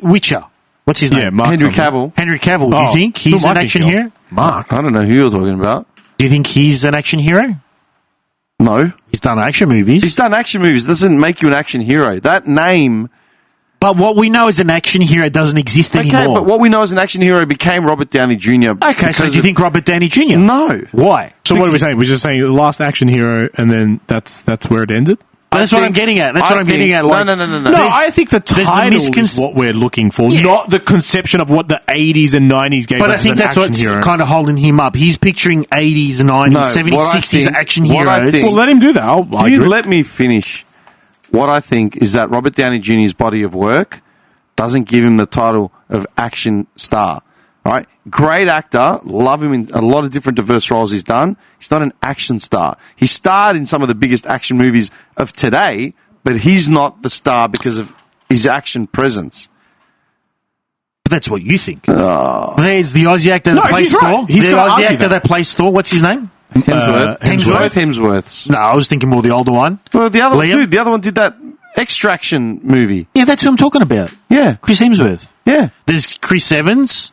Witcher. What's his name? Yeah, Mark. Henry something. Cavill. Henry Cavill. Do you Oh, think who he's am I an thinking action of? hero? Mark. I don't know who you're talking about. Do you think he's an action hero? No. He's done action movies. He's done action movies. Doesn't make you an action hero. That name... But what we know as an action hero doesn't exist Okay, anymore. but what we know as an action hero became Robert Downey Jr. Okay, so do you think Robert Downey Jr.? No. Why? So what are we saying? We're just saying the last action hero, and then that's where it ended. But that's what I'm getting at. That's what I'm getting at. Like, no. No, There's- I think the there's a title is miscon- what we're looking for, Yeah. not the conception of what the 80s and 90s gave But I us think as an that's action what's hero. kind of holding him up. He's picturing 80s, 90s, No, 70s, what I 60s think- action what I heroes. think- Well, let him do that. I Can agree. you let me finish? What I think is that Robert Downey Jr.'s body of work doesn't give him the title of action star. Right? Great actor. Love him in a lot of different diverse roles he's done. He's not an action star. He starred in some of the biggest action movies of today, but he's not the star because of his action presence. But that's what you think. There's the Aussie actor that plays he's right. Thor. He's the gonna Aussie argue actor that. that plays Thor. What's his name? Hemsworth. Hemsworth. Both Hemsworths. No, I was thinking more the older one. Well, the other Liam? the other one did that Extraction movie. Yeah, that's who I'm talking about. Yeah. Chris Hemsworth. Yeah. There's Chris Evans.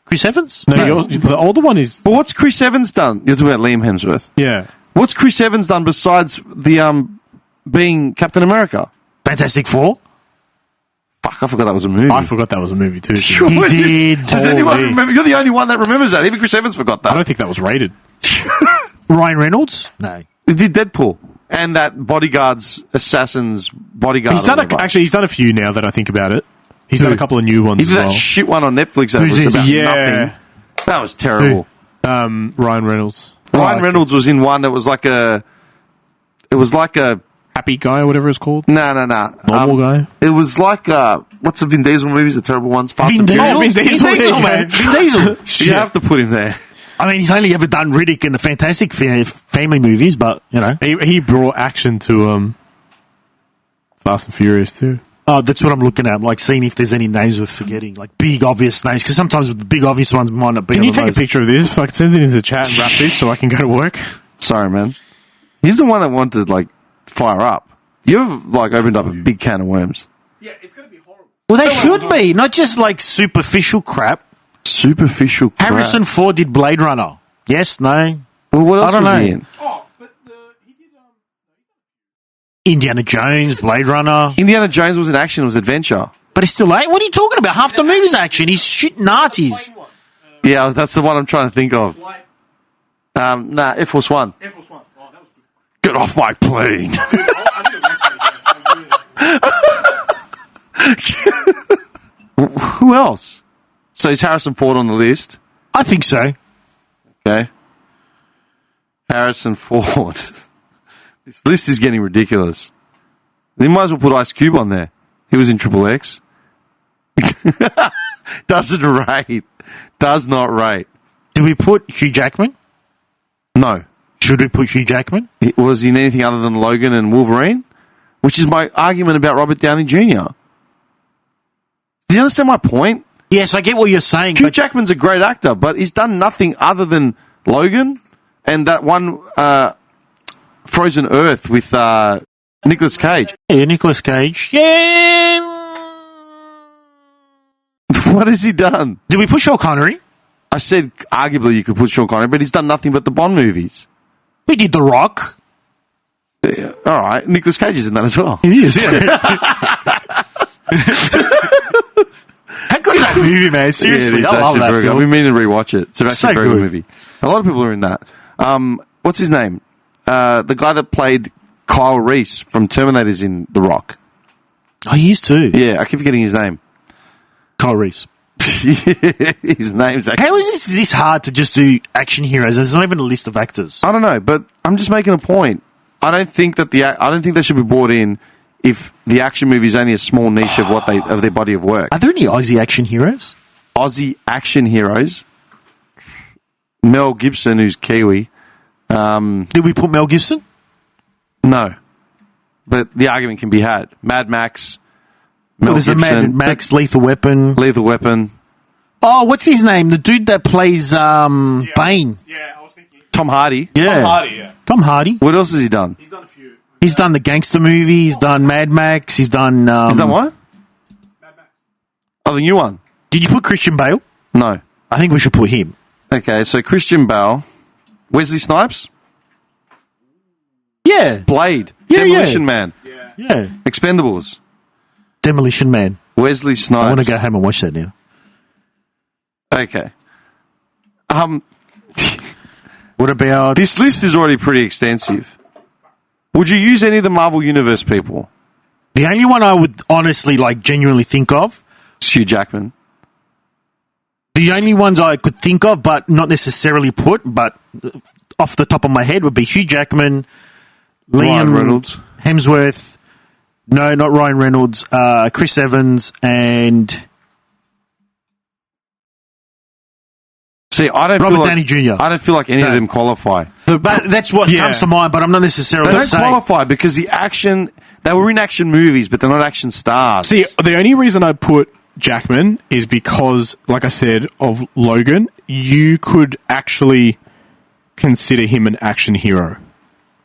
Chris Evans? No, the older one is. But what's Chris Evans done? You're talking about Liam Hemsworth. Yeah. What's Chris Evans done besides the being Captain America? Fantastic Four. Fuck, I forgot that was a movie. I forgot that was a movie too. He did. Does anyone Holy. remember? You're the only one that remembers that. Even Chris Evans forgot I that. don't think that was rated. Ryan Reynolds? No. He did Deadpool and that assassin's bodyguard. He's done he's done a few now that I think about it. He's done a couple of new ones He did as that well. shit one on Netflix that Who's was this? about Yeah. nothing. That was terrible. Ryan Reynolds. Ryan Reynolds was in one that was like a. It was like a. Happy guy, or whatever it's called. No. Normal guy. It was like what's the Vin Diesel movies? The terrible ones. Fast Vin and Diesel? Furious? Vin Diesel, Vin Diesel, yeah. man. Vin Diesel. You have to put him there. I mean, he's only ever done Riddick and the Fantastic Family movies, but, you know. He brought action to Fast and Furious too. Oh, that's what I'm looking at. I'm like seeing if there's any names we're forgetting, like big obvious names, because sometimes the big obvious ones might not be. Can on you the take a list. picture of this? If I can send it into the chat and wrap this so I can go to work. Sorry, man. He's the one that wanted to fire up. You've opened up a big can of worms. Well, they should be, not just like superficial crap. Superficial crap. Harrison Ford did Blade Runner. Yes, no. Well, what else I don't was know. he in? Indiana Jones, Blade Runner. Indiana Jones was in action. It was adventure. But it's still ain't. What are you talking about? Half the movie's action. He's shooting Nazis. Yeah, that's the one I'm trying to think of. Air Force One. Air Force One. Oh, that was good. Get off my plane. Who else? So is Harrison Ford on the list? I think so. Okay. Harrison Ford. This list is getting ridiculous. They might as well put Ice Cube on there. He was in Triple X. Doesn't rate. Does not rate. Did we put Hugh Jackman? No. Should we put Hugh Jackman? Was he in anything other than Logan and Wolverine? Which is my argument about Robert Downey Jr. Do you understand my point? Yes, I get what you're saying. Hugh But Jackman's a great actor, but he's done nothing other than Logan and that one Frozen Earth with Nicolas Cage. yeah, Nicolas Cage. Yeah. What has he done? Did we put Sean Connery? I said arguably you could put Sean Connery, but he's done nothing but the Bond movies. We did The Rock. Yeah, all right, Nicolas Cage is in that as well. He is, yeah. How good is that movie, man? Seriously, Yeah, it is I love actually that very good. film. I've been meaning to rewatch it. It's actually So a very good good. movie. A lot of people are in that. What's his name? The guy that played Kyle Reese from Terminator's in The Rock. Oh, he is too. Yeah, I keep forgetting his name. Kyle Reese. His name's actually... How is this hard to just do action heroes? There's not even a list of actors. I don't know, but I'm just making a point. I don't think they should be brought in if the action movie is only a small niche of their body of work. Are there any Aussie action heroes? Aussie action heroes. Mel Gibson, who's Kiwi. Did we put Mel Gibson? No, but the argument can be had. Mad Max. Mel There's the Gibson, Mad Max, Lethal Weapon. Lethal Weapon. Oh, what's his name? The dude that plays Bane. Yeah, I was thinking. Tom Hardy. Yeah. Tom Hardy, yeah. Tom Hardy. What else has he done? He's done a few. He's done the gangster movie. He's done Mad Max. He's done... He's done what? Mad Max. Oh, the new one. Did you put Christian Bale? No. I think we should put him. Okay, so Christian Bale, Wesley Snipes, Yeah. Blade, Yeah, Demolition yeah. Man, Yeah. Expendables, Demolition Man. Wesley Snipes. I want to go home and watch that now. Okay. What about... This list is already pretty extensive. Would you use any of the Marvel Universe people? The only one I would honestly, genuinely think of... It's Hugh Jackman. The only ones I could think of, but not necessarily put, but off the top of my head, would be Hugh Jackman, Ryan Liam Reynolds. Hemsworth, No, not Ryan Reynolds. Chris Evans and See, I don't Robert feel Downey Jr. I don't feel like any of them qualify. But that's what Yeah. comes to mind, but I'm not necessarily They don't saying. qualify because they were in action movies, but they're not action stars. See, the only reason I put Jackman is because, like I said, of Logan, you could actually consider him an action hero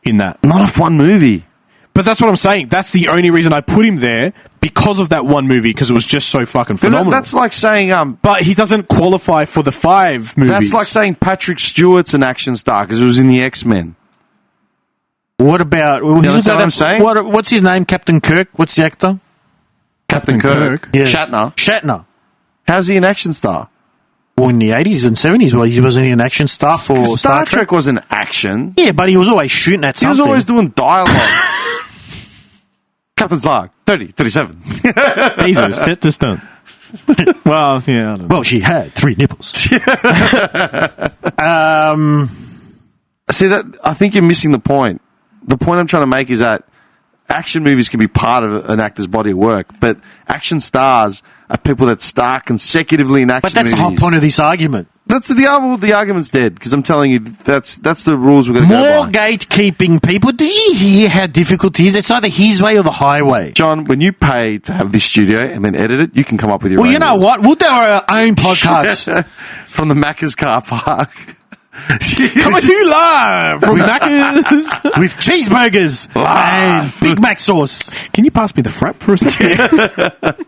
in that. not off one movie. But that's what I'm saying. That's the only reason I put him there, because of that one movie, because it was just so fucking But phenomenal. that's like saying But he doesn't qualify for the 5 movies. that's like saying Patrick Stewart's an action star because it was in the X-Men. What about? understand what I'm saying? What's his name? Captain Kirk. What's the actor? Captain Kirk. Yeah. Shatner. How's he an action star? Well, in the 80s and 70s, well, he wasn't an action star for Star Trek wasn't action. Yeah, but he was always shooting at He something. was always doing dialogue. Captain's log, 30, 37. Jesus, get this done. Well, yeah, I don't know. Well, she had 3 nipples. See, that I think you're missing the point. The point I'm trying to make is that action movies can be part of an actor's body of work, but action stars are people that star consecutively in action But that's movies. the whole point of this argument. That's the argument's dead because I'm telling you that's the rules we're going to go More by. gatekeeping people. Do you hear how difficult it is? It's either his way or the highway. John, when you pay to have this studio and then edit it, you can come up with your Well, own you know rules. what? We'll do our own podcast. From the Macca's car park. Coming to you live from Macca's. with cheeseburgers and Big Mac sauce. Can you pass me the frap for a second?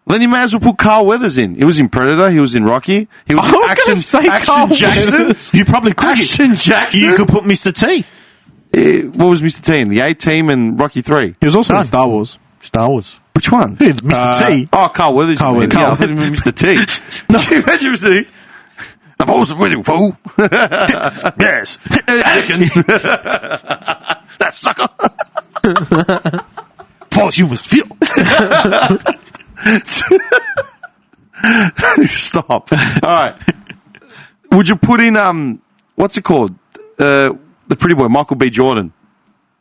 Then you may as well put Carl Weathers in. He was in Predator. He was in Rocky. He was I in was gonna say Action Carl Jackson. Weathers. You probably could. Action Jackson. You could put Mr. T. What was Mr. T in? The A-Team and Rocky 3. He was also in Star Wars. Star Wars. Which one? Who, Mr. T. Oh, Carl Weathers. Carl you mean. Weathers. Yeah, I thought you meant Mr. T. No. Can you imagine Mr. T? I've always winning, fool. Yes. That sucker. False you must feel. Stop. All right. Would you put in, what's it called? The pretty boy, Michael B. Jordan.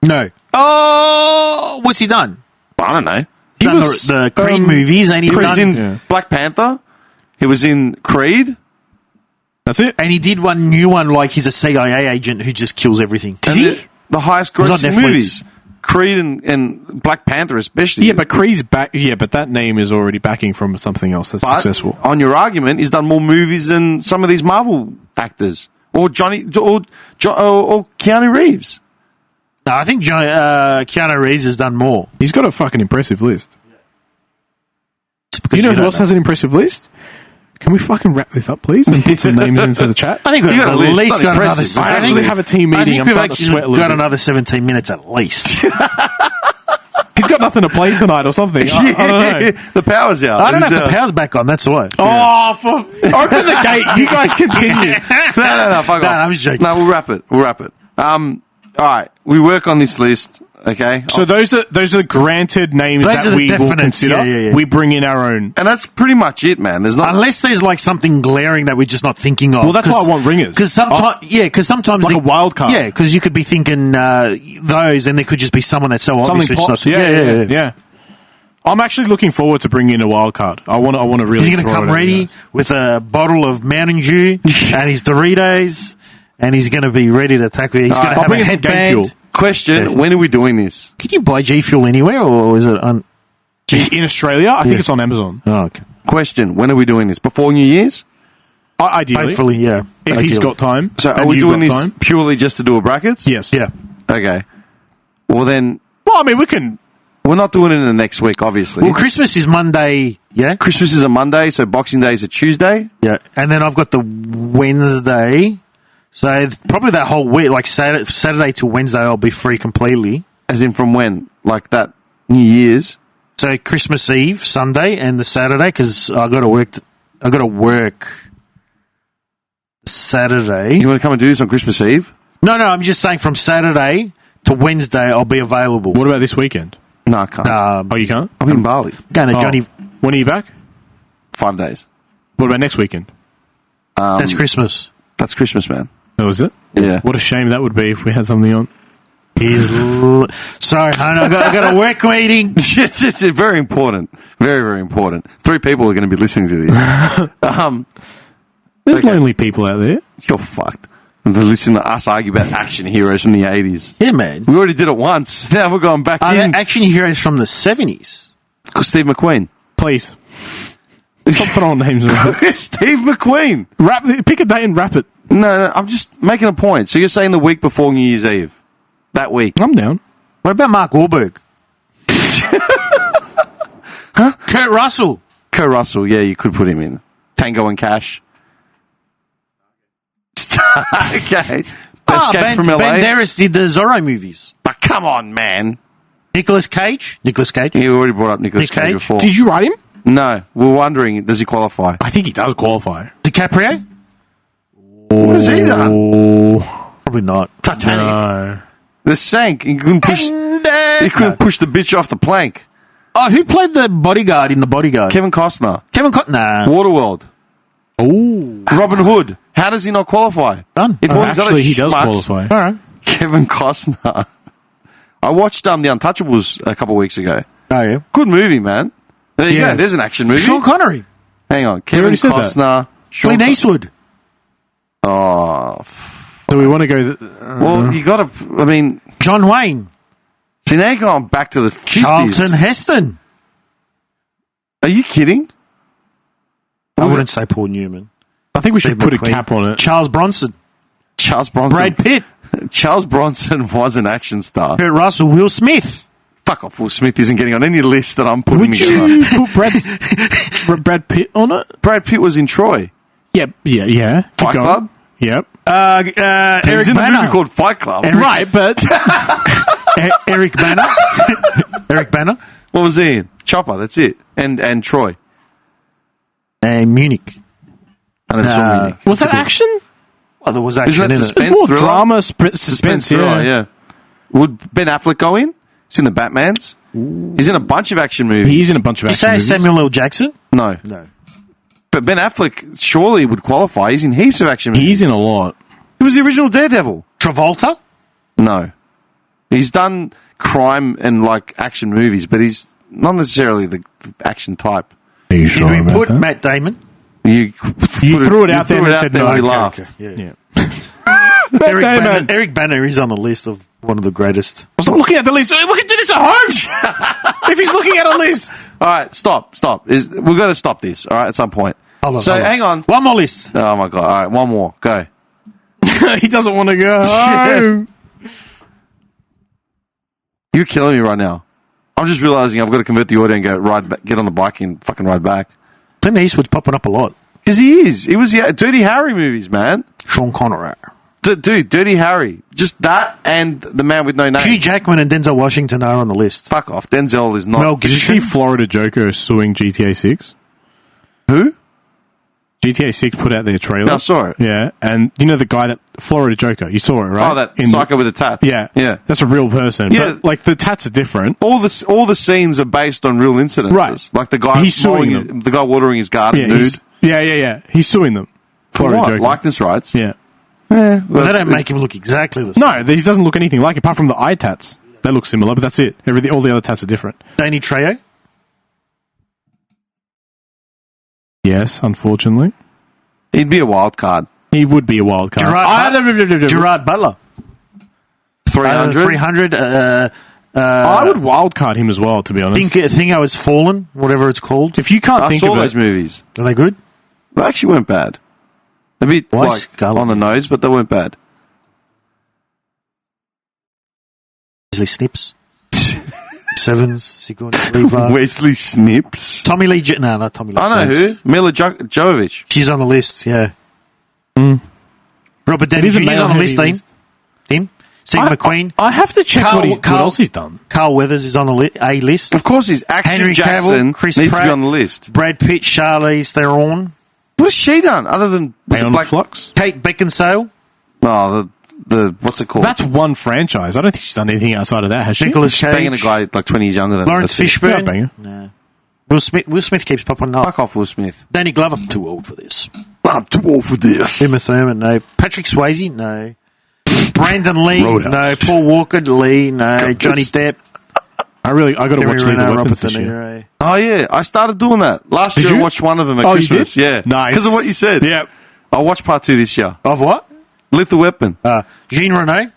No. Oh, what's he done? I don't know. He done was, the Creed movies, and he's He was done, in Black Panther. He was in Creed. That's it. and he did one new one like he's a CIA agent who just kills everything. Did And he? the highest was on grossing Netflix. movies. Creed and Black Panther especially. Yeah, but Creed's back. Yeah, but that name is already backing from something else that's But successful. on your argument, he's done more movies than some of these Marvel actors. Or Keanu Reeves. No, I think Keanu Reeves has done more. He's got a fucking impressive list. Just because You know who don't else has an impressive list? Can we fucking wrap this up, please, and put some names into the chat? I think we've You got at a list, least not got another. impressive. I actually have a team I meeting. think I'm we've starting to actually sweat a little got bit. another 17 minutes at least. He's got nothing to play tonight or something. I don't know. The power's out. I don't have the power's back on. That's why. Oh, open the gate. You guys continue. No, fuck No, off. I'm just joking. No, we'll wrap it. All right. We work on this list, okay? So those are the granted names Those are that the we will definites. consider. Yeah. We bring in our own. And that's pretty much it, man. There's not... Unless there's like something glaring that we're just not thinking of. Well, that's why I want ringers. Because sometimes, Like a wild card. Yeah, because you could be thinking those, and there could just be someone that's so obvious. Something which is pops. not- Yeah. I'm actually looking forward to bringing in a wild card. I want to really. Is he going to throw come it at ready you guys. with a bottle of Mountain Dew and his Doritos, and he's going to be ready to tackle you? He's going to I'll have bring a in some game headband. fuel. Question, Yeah. when are we doing this? Can you buy G Fuel anywhere, or is it on? In Australia, I think it's on Amazon. Oh, okay. Question, when are we doing this? Before New Year's? Ideally, Hopefully, yeah. if he's Ideally. got time. So are and we you've doing got this time. purely just to do a brackets? Yes. Yeah. Okay. Well, then, Well, I mean, we can. we're not doing it in the next week, obviously. Well, Christmas is Monday. Yeah. Christmas is a Monday, so Boxing Day is a Tuesday. Yeah, and then I've got the Wednesday. So probably that whole week, like Saturday to Wednesday, I'll be free completely. As in from when? Like that New Year's? So Christmas Eve, Sunday, and the Saturday, because I got to work. I got to work Saturday. You want to come and do this on Christmas Eve? No, I'm just saying from Saturday to Wednesday, I'll be available. What about this weekend? No, I can't. Oh, you can't. I'm in Bali. Going to Oh. Johnny. When are you back? 5 days. What about next weekend? That's Christmas. That's Christmas, man. Oh, is it? Yeah. What a shame that would be if we had something on. Sorry, hon, I got a work meeting. It's just very important. Very, very important. 3 people are going to be listening to this. There's Okay. lonely people out there. You're fucked. They're listening to us argue about action heroes from the 80s. Yeah, man. We already did it once. Now we're going back Are in. there action heroes from the 70s? Steve McQueen. Please. Stop throwing names around. Steve McQueen. Pick a date and wrap it. No, I'm just making a point. So you're saying the week before New Year's Eve? That week? I'm down. What about Mark Wahlberg? Huh? Kurt Russell. Kurt Russell, yeah, you could put him in. Tango and Cash. Okay. Escape from LA. Banderas did the Zorro movies. Oh, come on, man. Nicolas Cage. You already brought up Nicolas Nick Cage Cage? before. Did you write him? No, we're wondering, does he qualify? I think he does qualify. DiCaprio? What has he done? Oh, Probably not. Titanic. no. The sank. He couldn't push the bitch off the plank. Oh, who played the bodyguard in The Bodyguard? Kevin Costner. Nah. Waterworld. Oh. Robin Hood. How does he not qualify? Done. If Oh, all these other Actually, he does schmucks- qualify. All right. Kevin Costner. I watched The Untouchables a couple of weeks ago. Oh, yeah. Good movie, man. There you Yeah. go. There's an action movie. Sean Connery. Hang on. Kevin already said that. Costner. Sean Clint Eastwood. Oh. Do we want to go... Well, you got to... I mean... John Wayne. See, now you're going back to the 50s. Charlton Heston. Are you kidding? I wouldn't say Paul Newman. I think we should Steve put a McQueen. cap on it. Charles Bronson. Charles Bronson. Brad Pitt. Charles Bronson was an action star. Kurt Russell. Will Smith. Fuck off, Will Smith isn't getting on any list that I'm putting Would together. you put Brad Pitt on it? Brad Pitt was in Troy. Yeah. Keep Fight going. Club? Yep. Eric He's in a movie Banner. called Fight Club. Right, but... Eric Banner. Eric Banner. What was he in? Chopper, that's it. And Troy. And Munich. And it's all Munich. was that action? Well, there was Isn't action that in it. suspense? It's more thriller? drama, suspense, thriller, yeah. Would Ben Affleck go in? He's in the Batmans. He's in a bunch of action movies. He's in a bunch of You action say movies. Samuel L. Jackson? No. No. But Ben Affleck surely would qualify. He's in heaps of action movies. He's in a lot. He was the original Daredevil. Travolta? No. He's done crime and like action movies, but he's not necessarily the action type. Are you Did sure we about put that? Matt Damon? You threw it out there and said no. we Okay, laughed. Yeah. Yeah. Eric Banner is on the list of one of the greatest. I was not looking at the list. We can do this at home. If he's looking at a list. All right, stop. We've got to stop this, all right, at some point. Hold on, So, hold on. hang on. One more list. Oh, my God. All right, one more. Go. He doesn't want to go home. You're killing me right now. I'm just realizing I've got to convert the audio and go get on the bike and fucking ride back. Clint Eastwood's popping up a lot. Because he is. He was Dirty Harry movies, man. Sean Connery. Dude, Dirty Harry. Just that and The Man with No Name. Hugh Jackman and Denzel Washington are on the list. Fuck off. Denzel is not. Mel Did you Gibson. see Florida Joker suing GTA 6? Who? GTA 6 put out their trailer. No, I saw it. Yeah, and you know the guy that Florida Joker, you saw it, right? Oh, that psycho with the tats. Yeah. Yeah. That's a real person. Yeah. But, like, the tats are different. All the scenes are based on real incidences. Right. Like the guy He's suing them. the guy watering his garden Yeah, nude. yeah. He's suing them. For Florida what? Joker. Likeness rights? Yeah. Well, they don't make him look exactly the same. No, he doesn't look anything like it, apart from the eye tats. They look similar, but that's it. All the other tats are different. Danny Trejo. Yes, unfortunately. He'd be a wild card. He would be a wild card. Gerard Butler. 300? 300. I would wild card him as well, to be honest. Thingo Has Fallen, whatever it's called. If you can't I think saw of those it, movies. Are they good? They actually weren't bad. A bit Why like Scarlet? on the nose, but they weren't bad. Wesley Snips. Sevens. Sigourney Weaver. Wesley Snips. Tommy Lee. No, not Tommy Lee. I know who. Mila Jovovich. She's on the list, yeah. Robert it Downey is a Jr. is on the list, male-heavy team. Him. Steve McQueen. I have to check what else he's done. Carl Weathers is on the A list. Of course, his Action Henry Jackson Cavill, Chris needs to Pratt. be on the list. Brad Pitt, Charlize Theron, What has she done other than was it Aeon Black? Flux? Kate Beckinsale, Oh, the what's it called? That's one franchise. I don't think she's done anything outside of that, has she? Nicholas She's banging a Cage, guy like 20 years younger than Lawrence that's it. Yeah, Fishburne. banger. No. Will Smith keeps popping up. Fuck off, Will Smith. Danny Glover, too old for this. I'm too old for this. Uma Thurman, no. Patrick Swayze, no. Brandon Lee, Roadhouse. no. Paul Walker, Lee, no. Johnny Depp. I got to watch Lethal Weapons this Robert De year. Niro. Oh, yeah. I started doing that. Last Did year I you? watched one of them at Oh, you Christmas. did? Yeah. Nice. Because of what you said. Yeah. I'll watch part 2 this year. Of what? Lethal Weapon. Jean Reno,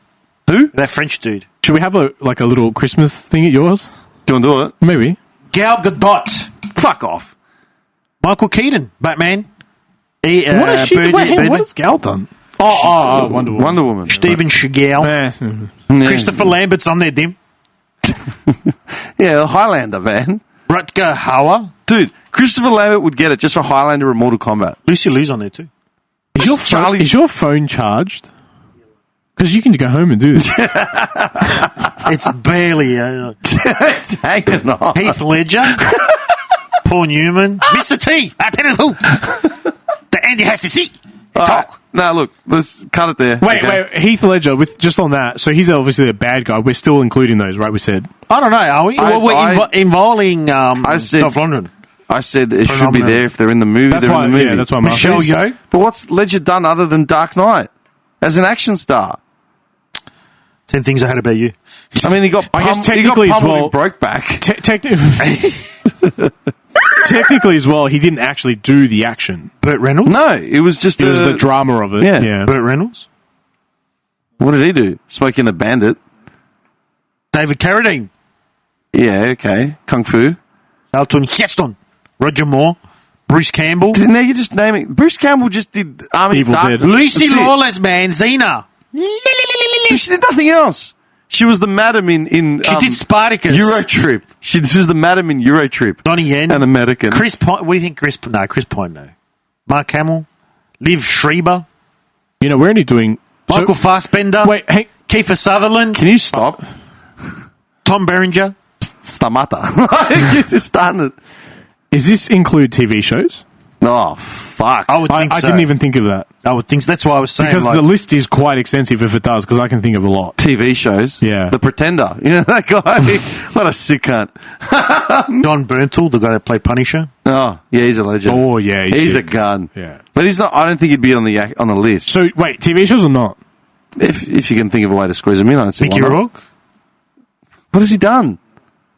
Who? that French dude. Should we have a little Christmas thing at yours? Do you want to do it? Maybe. Gal Gadot. Fuck off. Michael Keaton, Batman. What has she Birdie- wait, hang on, Birdman. what has Gal done? Oh, Wonder Woman. Wonder Woman. Steven Seagal. Eh. Christopher Lambert's on there, Dim. Yeah, Highlander, man. Rutger Hauer. Dude, Christopher Lambert would get it just for Highlander and Mortal Kombat. Lucy Liu's on there too. Is your phone charged? Because you can go home and do this. It's barely It's hanging on. Heath Ledger. Paul Newman. Mr. T. Pennant that Andy has to see. Talk. No, look, let's cut it there. Wait, Heath Ledger, just on that, so he's obviously a bad guy. We're still including those, right? We said. I don't know, are we? Well, we're involving said- North London. I said it should be there if they're in the movie. That's they're why, in the movie. yeah, that's why I'm Michelle asking. Yeoh. But what's Ledger done other than Dark Knight as an action star? 10 things I had about you. I mean, he got I guess he got technically as pummeled well- in Brokeback. Technically as well, he didn't actually do the action. Burt Reynolds? No, it was just It was the drama of it. Yeah. Burt Reynolds? What did he do? Smoking the Bandit. David Carradine. Yeah, okay. Kung Fu. Alton Heston. Roger Moore. Bruce Campbell. Now you're just naming. Bruce Campbell just did Army Evil of Darkness. Dead. Lucy That's it. Lawless, man. Xena. She did nothing else. She was the madam in She did Spartacus. Eurotrip. She was the madam in Eurotrip. Donnie Yen. An American. Chris Pine. What do you think Chris Pine, no. Mark Hamill. Liv Schreiber. You know, we're only doing... Michael Fassbender. Wait, hey, Kiefer Sutherland. Can you stop? Tom Berenger. Stamata. You're just starting it. does this include TV shows? Oh, fuck. I would think I so. didn't even think of that. I would think so. That's why I was saying. Because like, the list is quite extensive if it does, because I can think of a lot. TV shows. Yeah. The Pretender. You know that guy? What a sick cunt. John Bernthal, the guy that played Punisher. Oh, yeah, he's a legend. Oh, yeah. He's a sick. gun. Yeah. But he's not. I don't think he'd be on the list. So, wait, TV shows or not? If you can think of a way to squeeze him in, I'd say Mickey why not? Rourke. What has he done?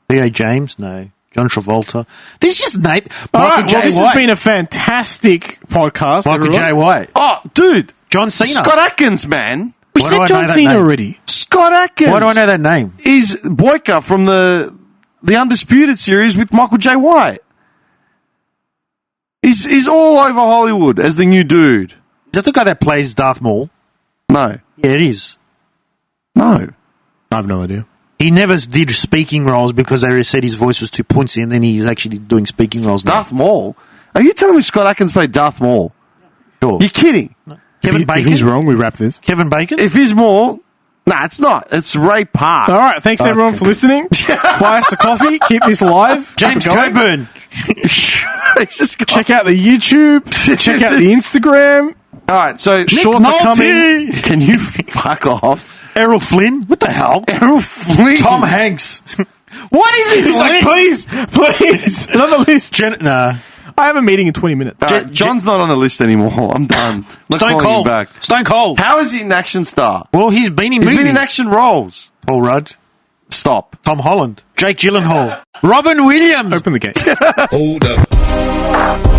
B.A. James. No. John Travolta. This is just Nate. All Michael right, J. well, this White. has been a fantastic podcast. Michael everyone. J. White. Oh, dude. John Cena. Scott Atkins, man. We Why do I said know John that Cena name? already. Scott Atkins. Why do I know that name? Is Boyka from the Undisputed series with Michael J. White. He's all over Hollywood as the new dude. Is that the guy that plays Darth Maul? No. Yeah, it is. No. I have no idea. He never did speaking roles because they said his voice was too punchy, and then he's actually doing speaking roles now. Darth Maul? Are you telling me Scott Atkins played Darth Maul? Sure. You're kidding. Kevin If Bacon? he's wrong, we wrap this. Kevin Bacon? If he's Maul... Nah, it's not. It's Ray Park. All right, thanks everyone for listening. Buy us a coffee. Keep this live. James Keep it going. Coburn. He's just got- Check out the YouTube. Check out the Instagram. All right, so... Shorts are coming. Can you fuck off? Errol Flynn? What the hell? Errol Flynn. Tom Hanks. What is this He's like, list? please, another list. Nah. I have a meeting in 20 minutes. All right, John's not on the list anymore. I'm done. Not Stone calling him Cold. back. Stone Cold. How is he an action star? Well, he's been in He's movies. been in action roles. Paul Rudd. Stop. Tom Holland. Jake Gyllenhaal. Robin Williams. Open the gate. Hold up.